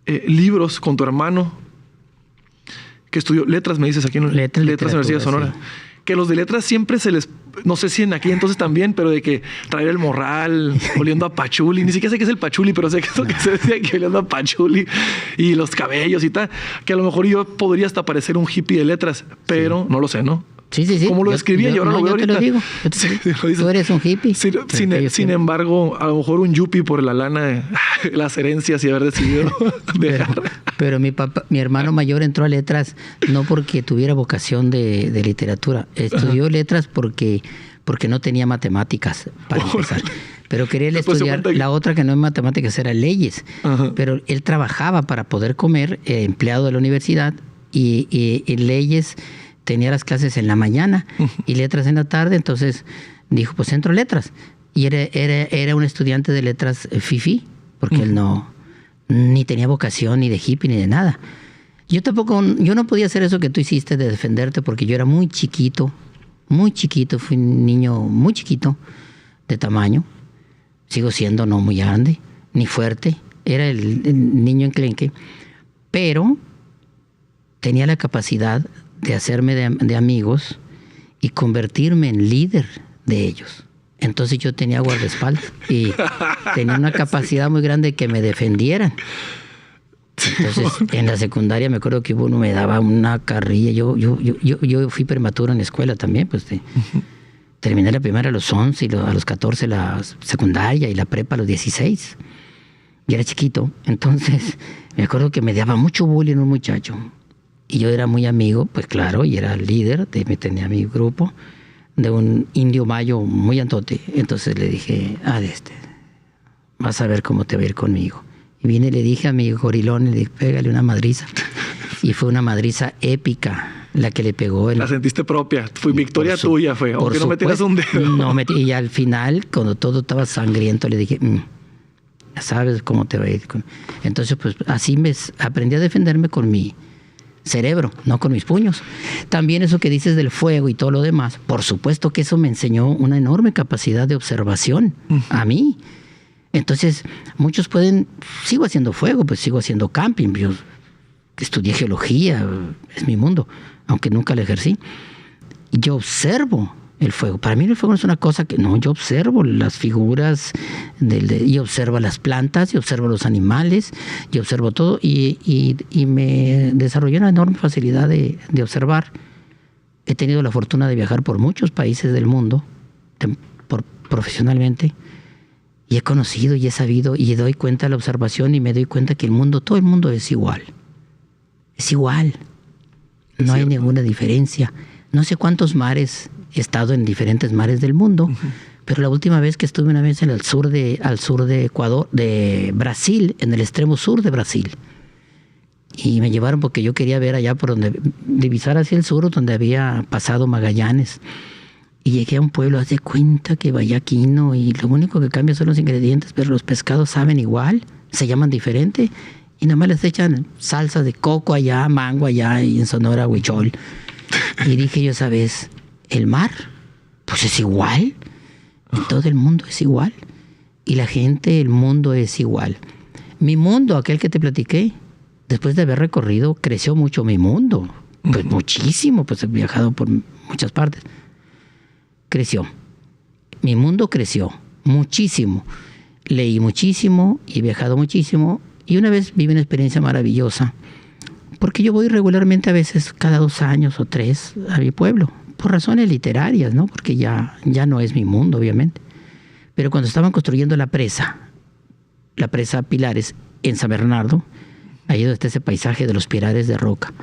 libros, con tu hermano que estudió letras, me dices aquí, ¿no? Letras Universidad de Sonora. Sí. Que los de letras siempre se les no sé si en aquel entonces también, pero de que traer el morral, oliendo a pachuli. Ni siquiera sé qué es el pachuli, pero sé que es lo que se decía, que oliendo a pachuli y los cabellos y tal. Que a lo mejor yo podría hasta parecer un hippie de letras, pero no lo sé, ¿no? Sí, sí, sí. ¿Cómo lo describía? Yo ahora lo veo yo te ahorita. lo digo. Sí, lo dices. Tú eres un hippie. Sin embargo, a lo mejor un yuppie por la lana, las herencias y haber decidido dejar. Pero mi hermano mayor entró a letras no porque tuviera vocación de literatura. Estudió letras porque no tenía matemáticas para empezar. Pero quería él estudiar la otra que no es matemáticas, era leyes. Ajá. Pero él trabajaba para poder comer, empleado de la universidad, y en leyes tenía las clases en la mañana y letras en la tarde. Entonces dijo, pues entro a letras. Y era un estudiante de letras fifí, porque él ni tenía vocación ni de hippie ni de nada. Yo no podía hacer eso que tú hiciste de defenderte, porque yo era muy chiquito, fui un niño muy chiquito de tamaño. Sigo siendo no muy grande, ni fuerte. Era el niño enclenque, pero tenía la capacidad de hacerme de amigos y convertirme en líder de ellos. Entonces yo tenía guardaespaldas y tenía una capacidad muy grande de que me defendieran. Entonces en la secundaria me acuerdo que uno me daba una carrilla. Yo fui prematuro en la escuela también, pues terminé la primaria a los 11 y a los 14 la secundaria y la prepa a los 16. Y era chiquito. Entonces me acuerdo que me daba mucho bullying un muchacho. Y yo era muy amigo, pues claro, y era líder, tenía mi grupo, de un indio mayo muy antote. Entonces le dije, vas a ver cómo te va a ir conmigo. Y vine y le dije a mi gorilón, le dije, pégale una madriza. Y fue una madriza épica la que le pegó. La sentiste propia, fue victoria tuya, fue, aunque no metieras un dedo. Y al final, cuando todo estaba sangriento, le dije, ya sabes cómo te va a ir. Entonces, pues así aprendí a defenderme con mi cerebro, no con mis puños. También eso que dices del fuego y todo lo demás, por supuesto que eso me enseñó una enorme capacidad de observación a mí. Entonces, muchos sigo haciendo fuego, pues sigo haciendo camping. Yo estudié geología, es mi mundo, aunque nunca lo ejercí. Yo observo el fuego. Para mí el fuego no es una cosa que... No, yo observo las figuras, y observo las plantas, y observo los animales, y observo todo, y me desarrollé una enorme facilidad de observar. He tenido la fortuna de viajar por muchos países del mundo, profesionalmente, y he conocido y he sabido, y doy cuenta de la observación, y me doy cuenta que todo el mundo es igual. Es igual. No hay ninguna diferencia. No sé cuántos mares... He estado en diferentes mares del mundo, pero la última vez que estuve una vez al sur de Ecuador, de Brasil, en el extremo sur de Brasil. Y me llevaron porque yo quería ver allá por donde, divisar hacia el sur, donde había pasado Magallanes. Y llegué a un pueblo, haz de cuenta que vallaquino, y lo único que cambia son los ingredientes, pero los pescados saben igual, se llaman diferente, y nada más les echan salsa de coco allá, mango allá, y en Sonora, huichol. Y dije yo, ¿sabes? El mar, pues es igual. En todo el mundo es igual. Y la gente, el mundo es igual. Mi mundo, aquel que te platiqué, después de haber recorrido, creció mucho mi mundo. Pues muchísimo, pues he viajado por muchas partes. Creció. Mi mundo creció muchísimo. Leí muchísimo y he viajado muchísimo. Y una vez viví una experiencia maravillosa. Porque yo voy regularmente, a veces cada 2 años o 3, a mi pueblo. Por razones literarias, ¿no? Porque ya no es mi mundo, obviamente. Pero cuando estaban construyendo la presa Pilares en San Bernardo, ahí donde está ese paisaje de los pilares de roca,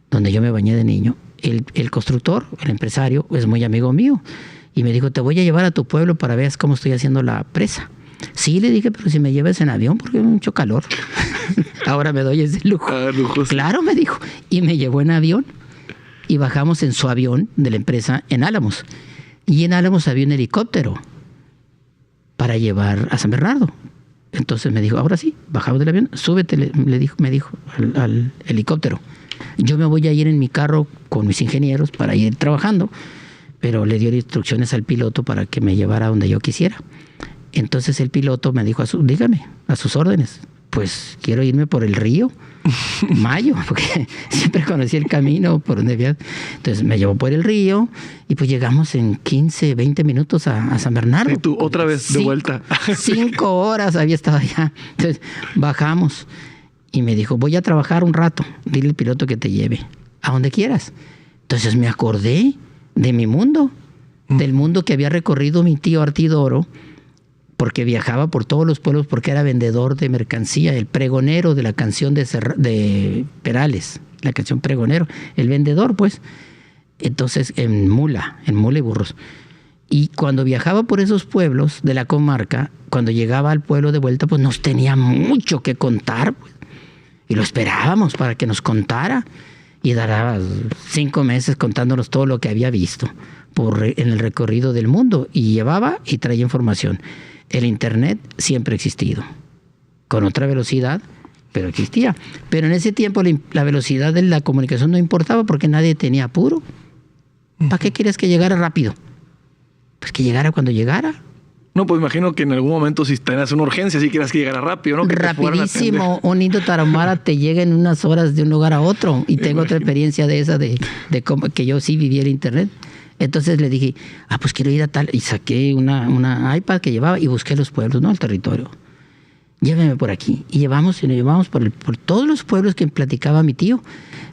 donde yo me bañé de niño, el constructor, el empresario, es muy amigo mío. Y me dijo, te voy a llevar a tu pueblo para ver cómo estoy haciendo la presa. Sí, le dije, pero si me llevas en avión, porque hay mucho calor. Ahora me doy ese lujo. Claro, me dijo. Y me llevó en avión. Y bajamos en su avión de la empresa en Álamos. Y en Álamos había un helicóptero para llevar a San Bernardo. Entonces me dijo, ahora sí, bajamos del avión, súbete, me dijo al helicóptero. Yo me voy a ir en mi carro con mis ingenieros para ir trabajando, pero le dio instrucciones al piloto para que me llevara donde yo quisiera. Entonces el piloto me dijo, dígame, a sus órdenes. pues quiero irme por el río Mayo, porque siempre conocí el camino por donde había. Entonces me llevó por el río y pues llegamos en 15, 20 minutos a San Bernardo. Y tú otra vez de vuelta. 5 horas había estado allá. Entonces bajamos y me dijo, voy a trabajar un rato, dile al piloto que te lleve a donde quieras. Entonces me acordé de mi mundo, del mundo que había recorrido mi tío Artidoro, porque viajaba por todos los pueblos, porque era vendedor de mercancía, el pregonero de la canción de Perales, la canción Pregonero, el vendedor, pues. Entonces, en mula y burros. Y cuando viajaba por esos pueblos de la comarca, cuando llegaba al pueblo de vuelta, pues nos tenía mucho que contar, pues. Y lo esperábamos para que nos contara. Y dará 5 meses contándonos todo lo que había visto en el recorrido del mundo. Y llevaba y traía información. El internet siempre ha existido, con otra velocidad, pero existía. Pero en ese tiempo la velocidad de la comunicación no importaba porque nadie tenía apuro. ¿Para qué querías que llegara rápido? Pues que llegara cuando llegara. No, pues imagino que en algún momento si tenías una urgencia, si quieras que llegara rápido, ¿no? Que rapidísimo, un Indo Tarahumara te llega en unas horas de un lugar a otro. Y tengo otra experiencia de esa, de cómo que yo sí viví el internet. Entonces le dije, pues quiero ir a tal, y saqué una iPad que llevaba y busqué los pueblos, ¿no? El territorio. Lléveme por aquí. Y nos llevamos por todos los pueblos que platicaba mi tío.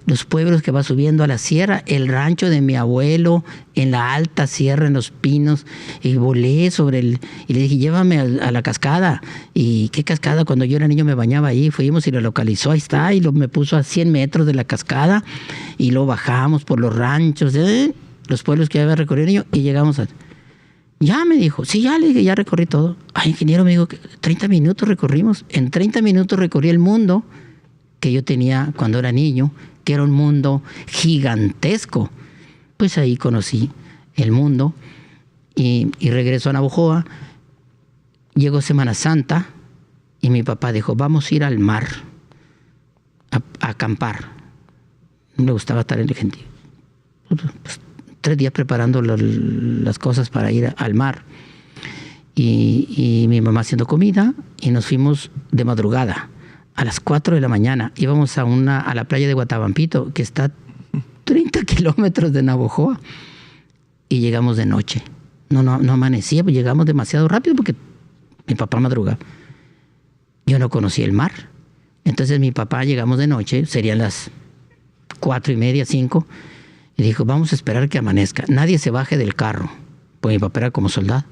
Los pueblos que va subiendo a la sierra, el rancho de mi abuelo, en la alta sierra, en los pinos. Y volé y le dije, llévame a la cascada. ¿Y qué cascada? Cuando yo era niño me bañaba ahí. Fuimos y lo localizó, ahí está. Y me puso a 100 metros de la cascada. Y lo bajamos por los ranchos, los pueblos que había recorrido y llegamos a... Ya me dijo, sí, ya le dije, ya recorrí todo. Ay, ingeniero, me dijo que 30 minutos recorrimos. En 30 minutos recorrí el mundo que yo tenía cuando era niño, que era un mundo gigantesco. Pues ahí conocí el mundo y regreso a Navojoa. Llegó Semana Santa y mi papá dijo, vamos a ir al mar a acampar. No le gustaba estar en el gentío. Pues, 3 días preparando las cosas para ir al mar. Y mi mamá haciendo comida y nos fuimos de madrugada a las 4 de la mañana. Íbamos a la playa de Guatabampito, que está 30 kilómetros de Navojoa. Y llegamos de noche. No amanecía, pues llegamos demasiado rápido porque mi papá madruga. Yo no conocía el mar. Entonces mi papá llegamos de noche, serían las 4:30, 5. Y dijo, vamos a esperar que amanezca. Nadie se baje del carro. Pues mi papá era como soldado.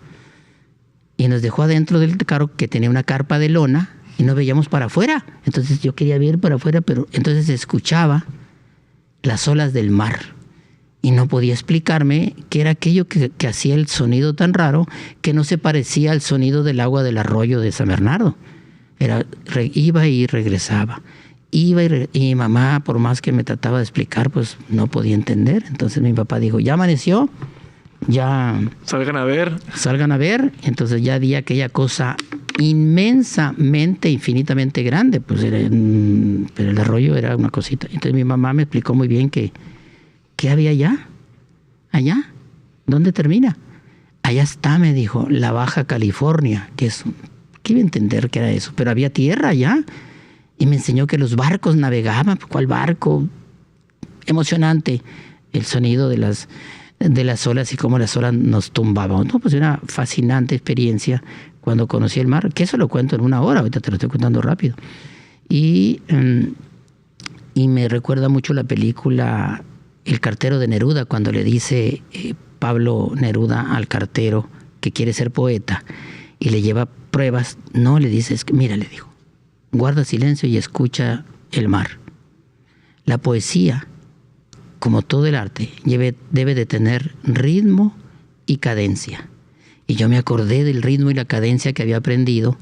Y nos dejó adentro del carro que tenía una carpa de lona y no veíamos para afuera. Entonces yo quería ver para afuera, pero entonces se escuchaba las olas del mar. Y no podía explicarme qué era aquello que hacía el sonido tan raro que no se parecía al sonido del agua del arroyo de San Bernardo. Iba y regresaba. Y mi mamá, por más que me trataba de explicar, pues no podía entender. Entonces mi papá dijo, ya amaneció, ya... Salgan a ver. Entonces ya vi aquella cosa inmensamente, infinitamente grande. Pues pero el arroyo era una cosita. Entonces mi mamá me explicó muy bien ¿qué había allá? ¿Allá? ¿Dónde termina? Allá está, me dijo, la Baja California, que iba a entender qué era eso. Pero había tierra allá. Y me enseñó que los barcos navegaban. ¿Cuál barco? Emocionante el sonido de las olas y cómo las olas nos tumbaban. No, pues una fascinante experiencia cuando conocí el mar, que eso lo cuento en 1 hora, ahorita te lo estoy contando rápido. Y me recuerda mucho la película El cartero de Neruda, cuando le dice Pablo Neruda al cartero que quiere ser poeta y le lleva pruebas. No, le dice, mira, le dijo, guarda silencio y escucha el mar. La poesía, como todo el arte, debe de tener ritmo y cadencia. Y yo me acordé del ritmo y la cadencia que había aprendido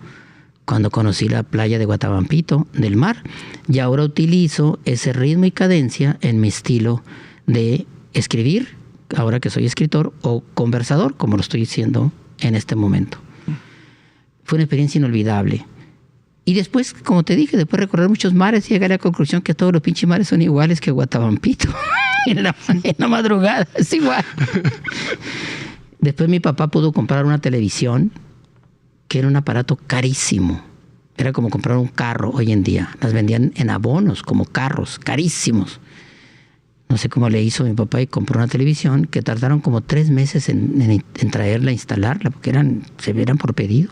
cuando conocí la playa de Guatabampito, del mar. Y ahora utilizo ese ritmo y cadencia en mi estilo de escribir, ahora que soy escritor, o conversador, como lo estoy diciendo en este momento. Fue una experiencia inolvidable. Y después, como te dije, después de recorrer muchos mares, llegué a la conclusión que todos los pinches mares son iguales que Guatabampito. en la madrugada, es igual. Después mi papá pudo comprar una televisión, que era un aparato carísimo. era como comprar un carro hoy en día. Las vendían en abonos, como carros, carísimos. No sé cómo le hizo mi papá y compró una televisión que tardaron como 3 meses en traerla, instalarla, porque se eran por pedido.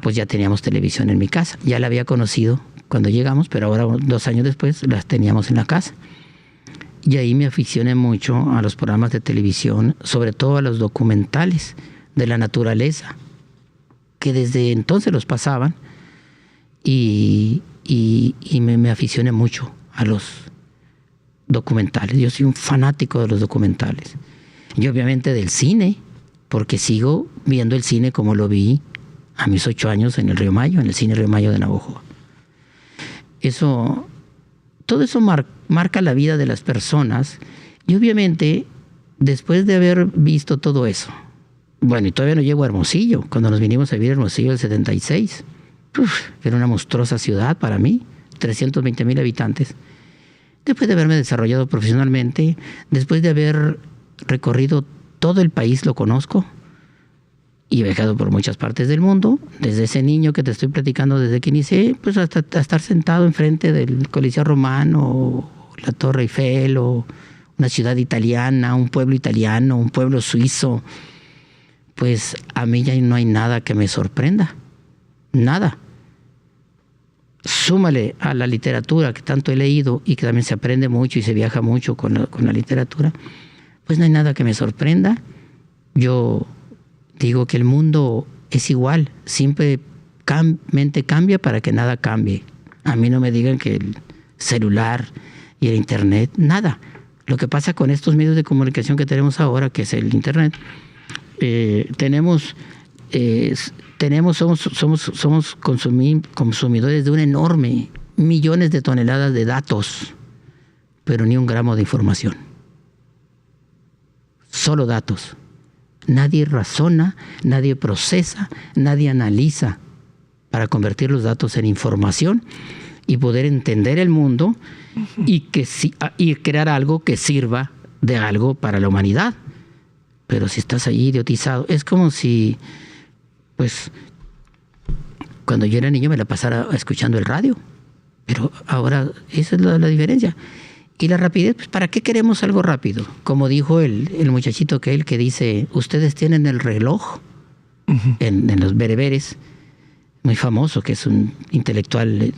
Pues ya teníamos televisión en mi casa. Ya la había conocido cuando llegamos, pero ahora 2 años después las teníamos en la casa. Y ahí me aficioné mucho a los programas de televisión, sobre todo a los documentales de la naturaleza, que desde entonces los pasaban, y me aficioné mucho a los documentales. Yo soy un fanático de los documentales. Y obviamente del cine, porque sigo viendo el cine como lo vi a mis 8 años en el Río Mayo, en el cine Río Mayo de Navojoa. Todo eso marca la vida de las personas. Y obviamente, después de haber visto todo eso, bueno, y todavía no llego a Hermosillo, cuando nos vinimos a vivir a Hermosillo el 76, era una monstruosa ciudad para mí, 320,000 habitantes. Después de haberme desarrollado profesionalmente, después de haber recorrido todo el país, lo conozco, y he viajado por muchas partes del mundo, desde ese niño que te estoy platicando desde que inicié, pues hasta estar sentado enfrente del Coliseo Romano, la Torre Eiffel, o una ciudad italiana, un pueblo italiano, un pueblo suizo. Pues a mí ya no hay nada que me sorprenda. Nada. Súmale a la literatura que tanto he leído y que también se aprende mucho y se viaja mucho con la literatura, pues no hay nada que me sorprenda. Yo digo que el mundo es igual, simplemente cambia para que nada cambie. A mí no me digan que el celular y el internet, nada. Lo que pasa con estos medios de comunicación que tenemos ahora, que es el internet, somos consumidores de un enorme, millones de toneladas de datos, pero ni un gramo de información. Solo datos. Nadie razona, nadie procesa, nadie analiza para convertir los datos en información y poder entender el mundo y crear algo que sirva de algo para la humanidad. Pero si estás ahí idiotizado, es como si, pues, cuando yo era niño me la pasara escuchando el radio. Pero ahora esa es la diferencia. Y la rapidez, pues ¿para qué queremos algo rápido? Como dijo el muchachito que dice, ustedes tienen el reloj en los bereberes, muy famoso, que es un intelectual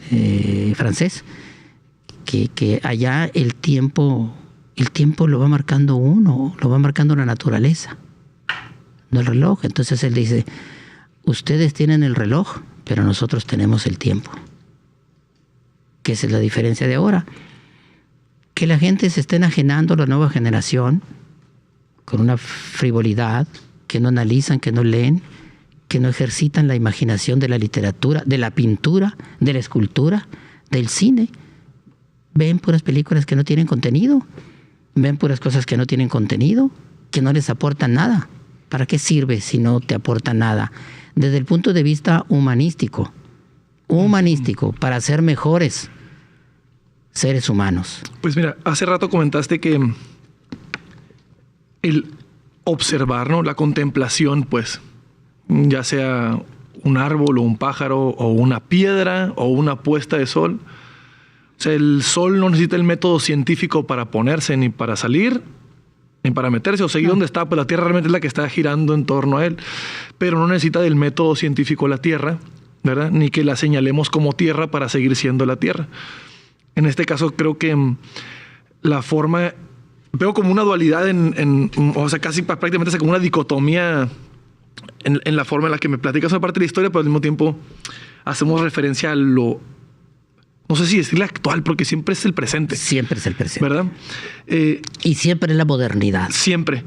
francés, que allá el tiempo lo va marcando uno, lo va marcando la naturaleza, no el reloj. Entonces él dice, ustedes tienen el reloj, pero nosotros tenemos el tiempo. Que esa es la diferencia de ahora. Que la gente se esté enajenando a la nueva generación con una frivolidad, que no analizan, que no leen, que no ejercitan la imaginación de la literatura, de la pintura, de la escultura, del cine. Ven puras películas que no tienen contenido, ven puras cosas que no tienen contenido, que no les aportan nada. ¿Para qué sirve si no te aporta nada? Desde el punto de vista humanístico, para ser mejores seres humanos. Pues mira, hace rato comentaste que el observar, ¿no? La contemplación, pues, ya sea un árbol o un pájaro o una piedra o una puesta de sol. O sea, el sol no necesita el método científico para ponerse, ni para salir, ni para meterse o seguir donde está. Pues la Tierra realmente es la que está girando en torno a él. Pero no necesita del método científico la Tierra, ¿verdad? Ni que la señalemos como Tierra para seguir siendo la Tierra. En este caso creo que la forma, veo como una dualidad o sea, casi prácticamente como una dicotomía en la forma en la que me platicas una parte de la historia, pero al mismo tiempo hacemos referencia a lo, no sé si decirle actual, porque siempre es el presente. Siempre es el presente. ¿Verdad? Y siempre es la modernidad. Siempre.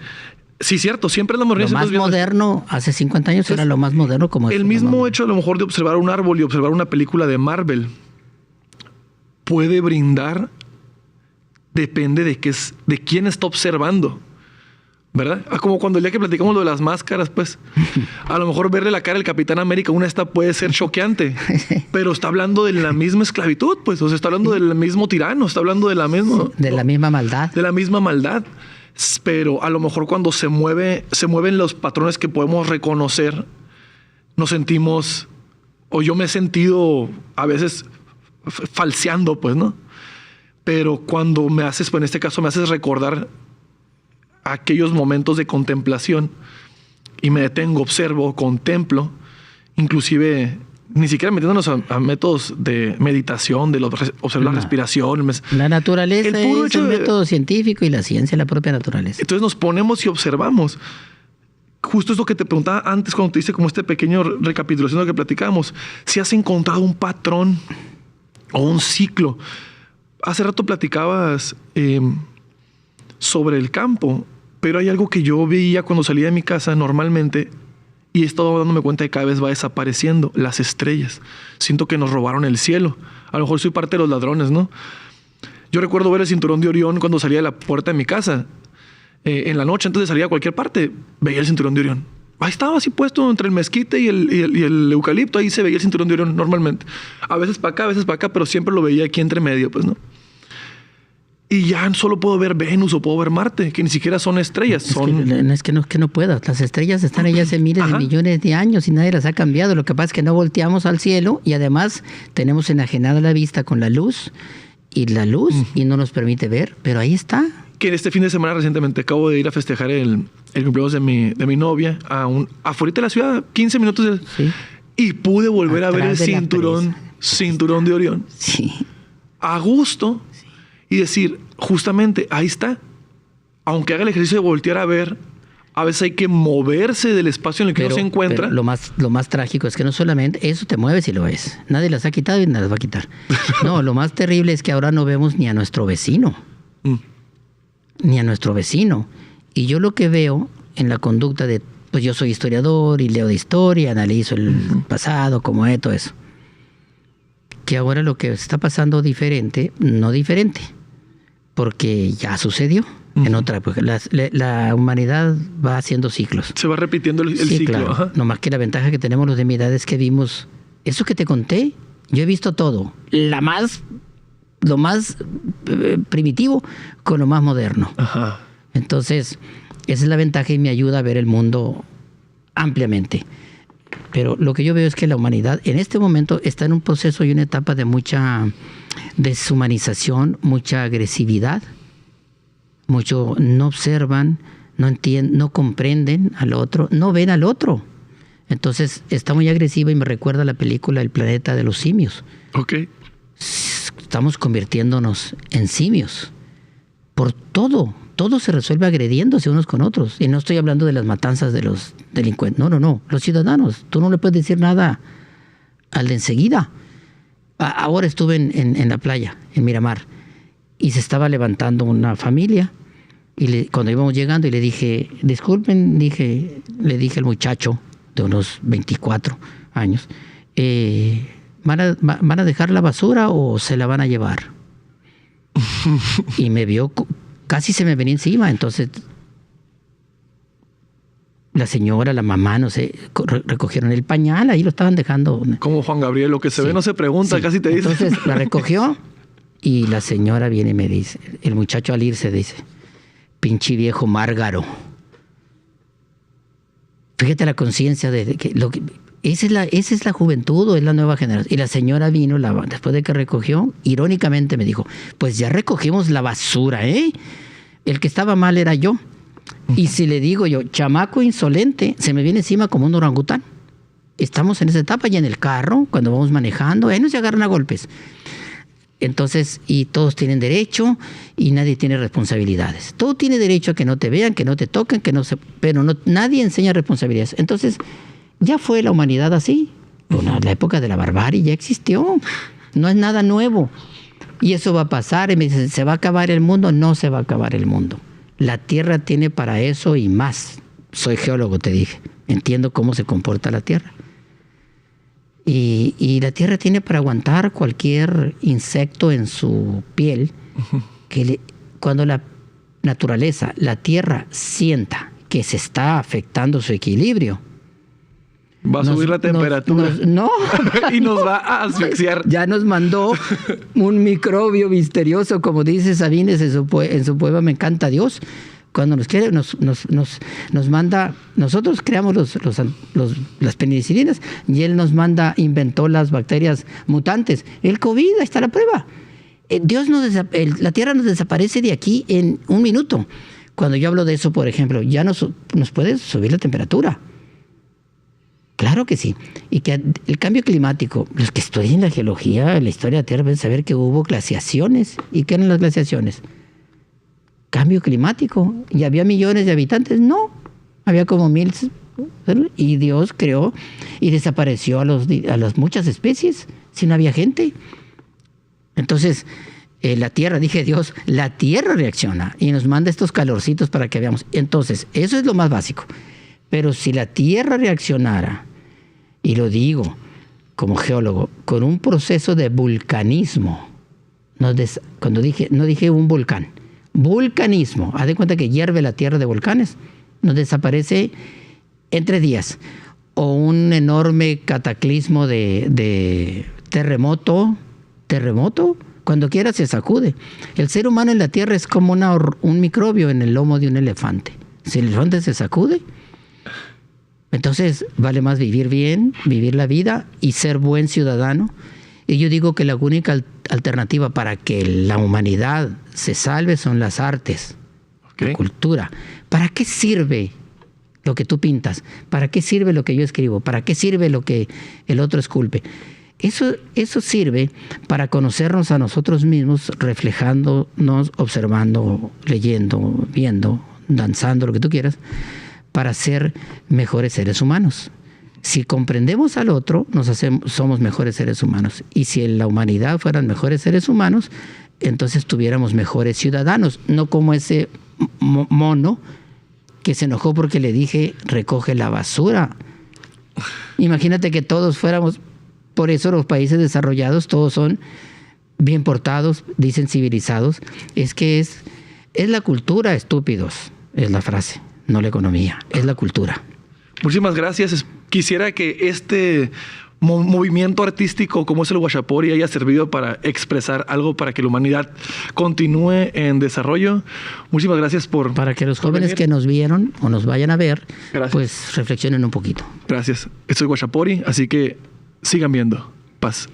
Sí, cierto, siempre es la modernidad. Lo más moderno, hace 50 años era lo más moderno como el mismo hecho a lo mejor de observar un árbol y observar una película de Marvel puede brindar, depende de quién está observando, ¿verdad? Como cuando el día que platicamos lo de las máscaras, pues, a lo mejor verle la cara al Capitán América, esta puede ser choqueante, pero está hablando de la misma esclavitud, pues, o sea, está hablando del mismo tirano, está hablando de la misma... De la misma maldad. De la misma maldad. Pero a lo mejor cuando se mueven los patrones que podemos reconocer, nos sentimos o yo me he sentido a veces falseando, pues, ¿no? Pero cuando me haces, pues en este caso me haces recordar aquellos momentos de contemplación y me detengo, observo, contemplo, inclusive ni siquiera metiéndonos a métodos de meditación, de observar la respiración. La naturaleza el puro es hecho el de- método científico y la ciencia la propia naturaleza. Entonces nos ponemos y observamos. Justo es lo que te preguntaba antes cuando te hice como este pequeño recapitulación de lo que platicamos. Si has encontrado un patrón o un ciclo. Hace rato platicabas sobre el campo, pero hay algo que yo veía cuando salía de mi casa normalmente y he estado dándome cuenta de que cada vez va desapareciendo: las estrellas. Siento que nos robaron el cielo. A lo mejor soy parte de los ladrones, ¿no? Yo recuerdo ver el cinturón de Orión cuando salía de la puerta de mi casa. En la noche, antes de salir a cualquier parte, veía el cinturón de Orión. Ahí estaba así puesto entre el mezquite y el eucalipto. Ahí se veía el cinturón de Orión normalmente. A veces para acá, pero siempre lo veía aquí entre medio, pues, ¿no? Y ya solo puedo ver Venus o puedo ver Marte, que ni siquiera son estrellas. Es que no puedas. Las estrellas están ahí hace miles de Ajá. millones de años y nadie las ha cambiado. Lo que pasa es que no volteamos al cielo y además tenemos enajenada la vista con la luz y no nos permite ver, pero ahí está. Que este fin de semana recientemente acabo de ir a festejar el cumpleaños de mi novia afuera de la ciudad, 15 minutos. Sí. Y pude volver a ver el Atrás de la cinturón de Orión. Sí. A gusto. Y decir, justamente, ahí está. Aunque haga el ejercicio de voltear a ver, a veces hay que moverse del espacio en el que uno se encuentra. Pero lo más trágico es que no solamente eso te mueve si lo ves. Nadie las ha quitado y nadie las va a quitar. No, lo más terrible es que ahora no vemos ni a nuestro vecino. Ni a nuestro vecino. Y yo lo que veo en la conducta de, pues yo soy historiador y leo de historia, analizo el pasado, como es todo eso. Que ahora lo que está pasando no diferente, porque ya sucedió en otra época. La humanidad va haciendo ciclos. Se va repitiendo el Sí, ciclo. claro. Ajá. No más que la ventaja que tenemos los de mi edad es que vimos eso que te conté. Yo he visto todo. Lo más primitivo con lo más moderno. Ajá. Entonces, esa es la ventaja y me ayuda a ver el mundo ampliamente. Pero lo que yo veo es que la humanidad en este momento está en un proceso y una etapa de mucha deshumanización, mucha agresividad. Mucho no observan, no entienden, no comprenden al otro, no ven al otro. Entonces está muy agresiva y me recuerda a la película El planeta de los simios. Ok. Estamos convirtiéndonos en simios. Por todo. Todo se resuelve agrediéndose unos con otros. Y no estoy hablando de las matanzas de los delincuentes. No. Los ciudadanos. Tú no le puedes decir nada al de enseguida. Ahora estuve en la playa, en Miramar, y se estaba levantando una familia. Y cuando íbamos llegando, y le dije, disculpen, le dije al muchacho de unos 24 años, ¿van a dejar la basura o se la van a llevar? Y me vio, casi se me venía encima. Entonces la señora, la mamá, no sé, recogieron el pañal, ahí lo estaban dejando. Como Juan Gabriel, lo que se ve no se pregunta, Sí. casi te dice. Entonces la recogió y la señora viene y me dice, el muchacho al irse dice, pinche viejo márgaro. Fíjate la conciencia de que esa es la juventud o es la nueva generación. Y la señora vino, después de que recogió, irónicamente me dijo, pues ya recogimos la basura, ¿eh? El que estaba mal era yo. Y si le digo yo, chamaco insolente, se me viene encima como un orangután. Estamos en esa etapa y en el carro, cuando vamos manejando, ahí no se agarran a golpes. Entonces, y todos tienen derecho y nadie tiene responsabilidades. Todo tiene derecho a que no te vean, que no te toquen, pero nadie enseña responsabilidades. Entonces, ya fue la humanidad así. Bueno, la época de la barbarie ya existió. No es nada nuevo. Y eso va a pasar. Y me dicen, ¿se va a acabar el mundo? No se va a acabar el mundo. La Tierra tiene para eso y más. Soy geólogo, te dije. Entiendo cómo se comporta la Tierra. Y la Tierra tiene para aguantar cualquier insecto en su piel. Cuando la naturaleza, la Tierra, sienta que se está afectando su equilibrio, Va a subir la temperatura. No. Y nos va a asfixiar. Ya nos mandó un microbio misterioso, como dice Sabines en su poema Me encanta Dios, Cuando nos quiere, nos manda, nosotros creamos las penicilinas y él nos manda, inventó las bacterias mutantes. El COVID, ahí está la prueba. La Tierra nos desaparece de aquí en un minuto. Cuando yo hablo de eso, por ejemplo, ya nos puede subir la temperatura. Claro que sí. Y que el cambio climático, los que estudian la geología, la historia de la Tierra, deben saber que hubo glaciaciones. ¿Y qué eran las glaciaciones? Cambio climático. ¿Y había millones de habitantes? No. Había como 1000. Y Dios creó y desapareció a las muchas especies si no había gente. Entonces, la Tierra, dije Dios, la Tierra reacciona y nos manda estos calorcitos para que veamos. Entonces, eso es lo más básico. Pero si la Tierra reaccionara, y lo digo como geólogo, con un proceso de vulcanismo, no dije un volcán, vulcanismo, haz de cuenta que hierve la Tierra de volcanes, nos desaparece en 3 días. O un enorme cataclismo de terremoto, cuando quiera se sacude. El ser humano en la Tierra es como un microbio en el lomo de un elefante. Si el elefante se sacude, entonces vale más vivir bien, vivir la vida y ser buen ciudadano. Y yo digo que la única alternativa para que la humanidad se salve son las artes, la cultura. ¿Para qué sirve lo que tú pintas? ¿Para qué sirve lo que yo escribo? ¿Para qué sirve lo que el otro esculpe? Eso sirve para conocernos a nosotros mismos, reflejándonos, observando, leyendo, viendo, danzando, lo que tú quieras, para ser mejores seres humanos. Si comprendemos al otro, somos mejores seres humanos. Y si en la humanidad fueran mejores seres humanos, entonces tuviéramos mejores ciudadanos, no como ese mono que se enojó porque le dije, recoge la basura. Imagínate que todos fuéramos. Por eso los países desarrollados todos son bien portados, dicen civilizados. Es que es la cultura, estúpidos, es la frase, no la economía, es la cultura. Muchísimas gracias. Quisiera que este movimiento artístico como es el Uashapori haya servido para expresar algo para que la humanidad continúe en desarrollo. Muchísimas gracias para que los jóvenes venir. Que nos vieron o nos vayan a ver, gracias. Pues reflexionen un poquito. Gracias. Esto es Uashapori, así que sigan viendo. Paz.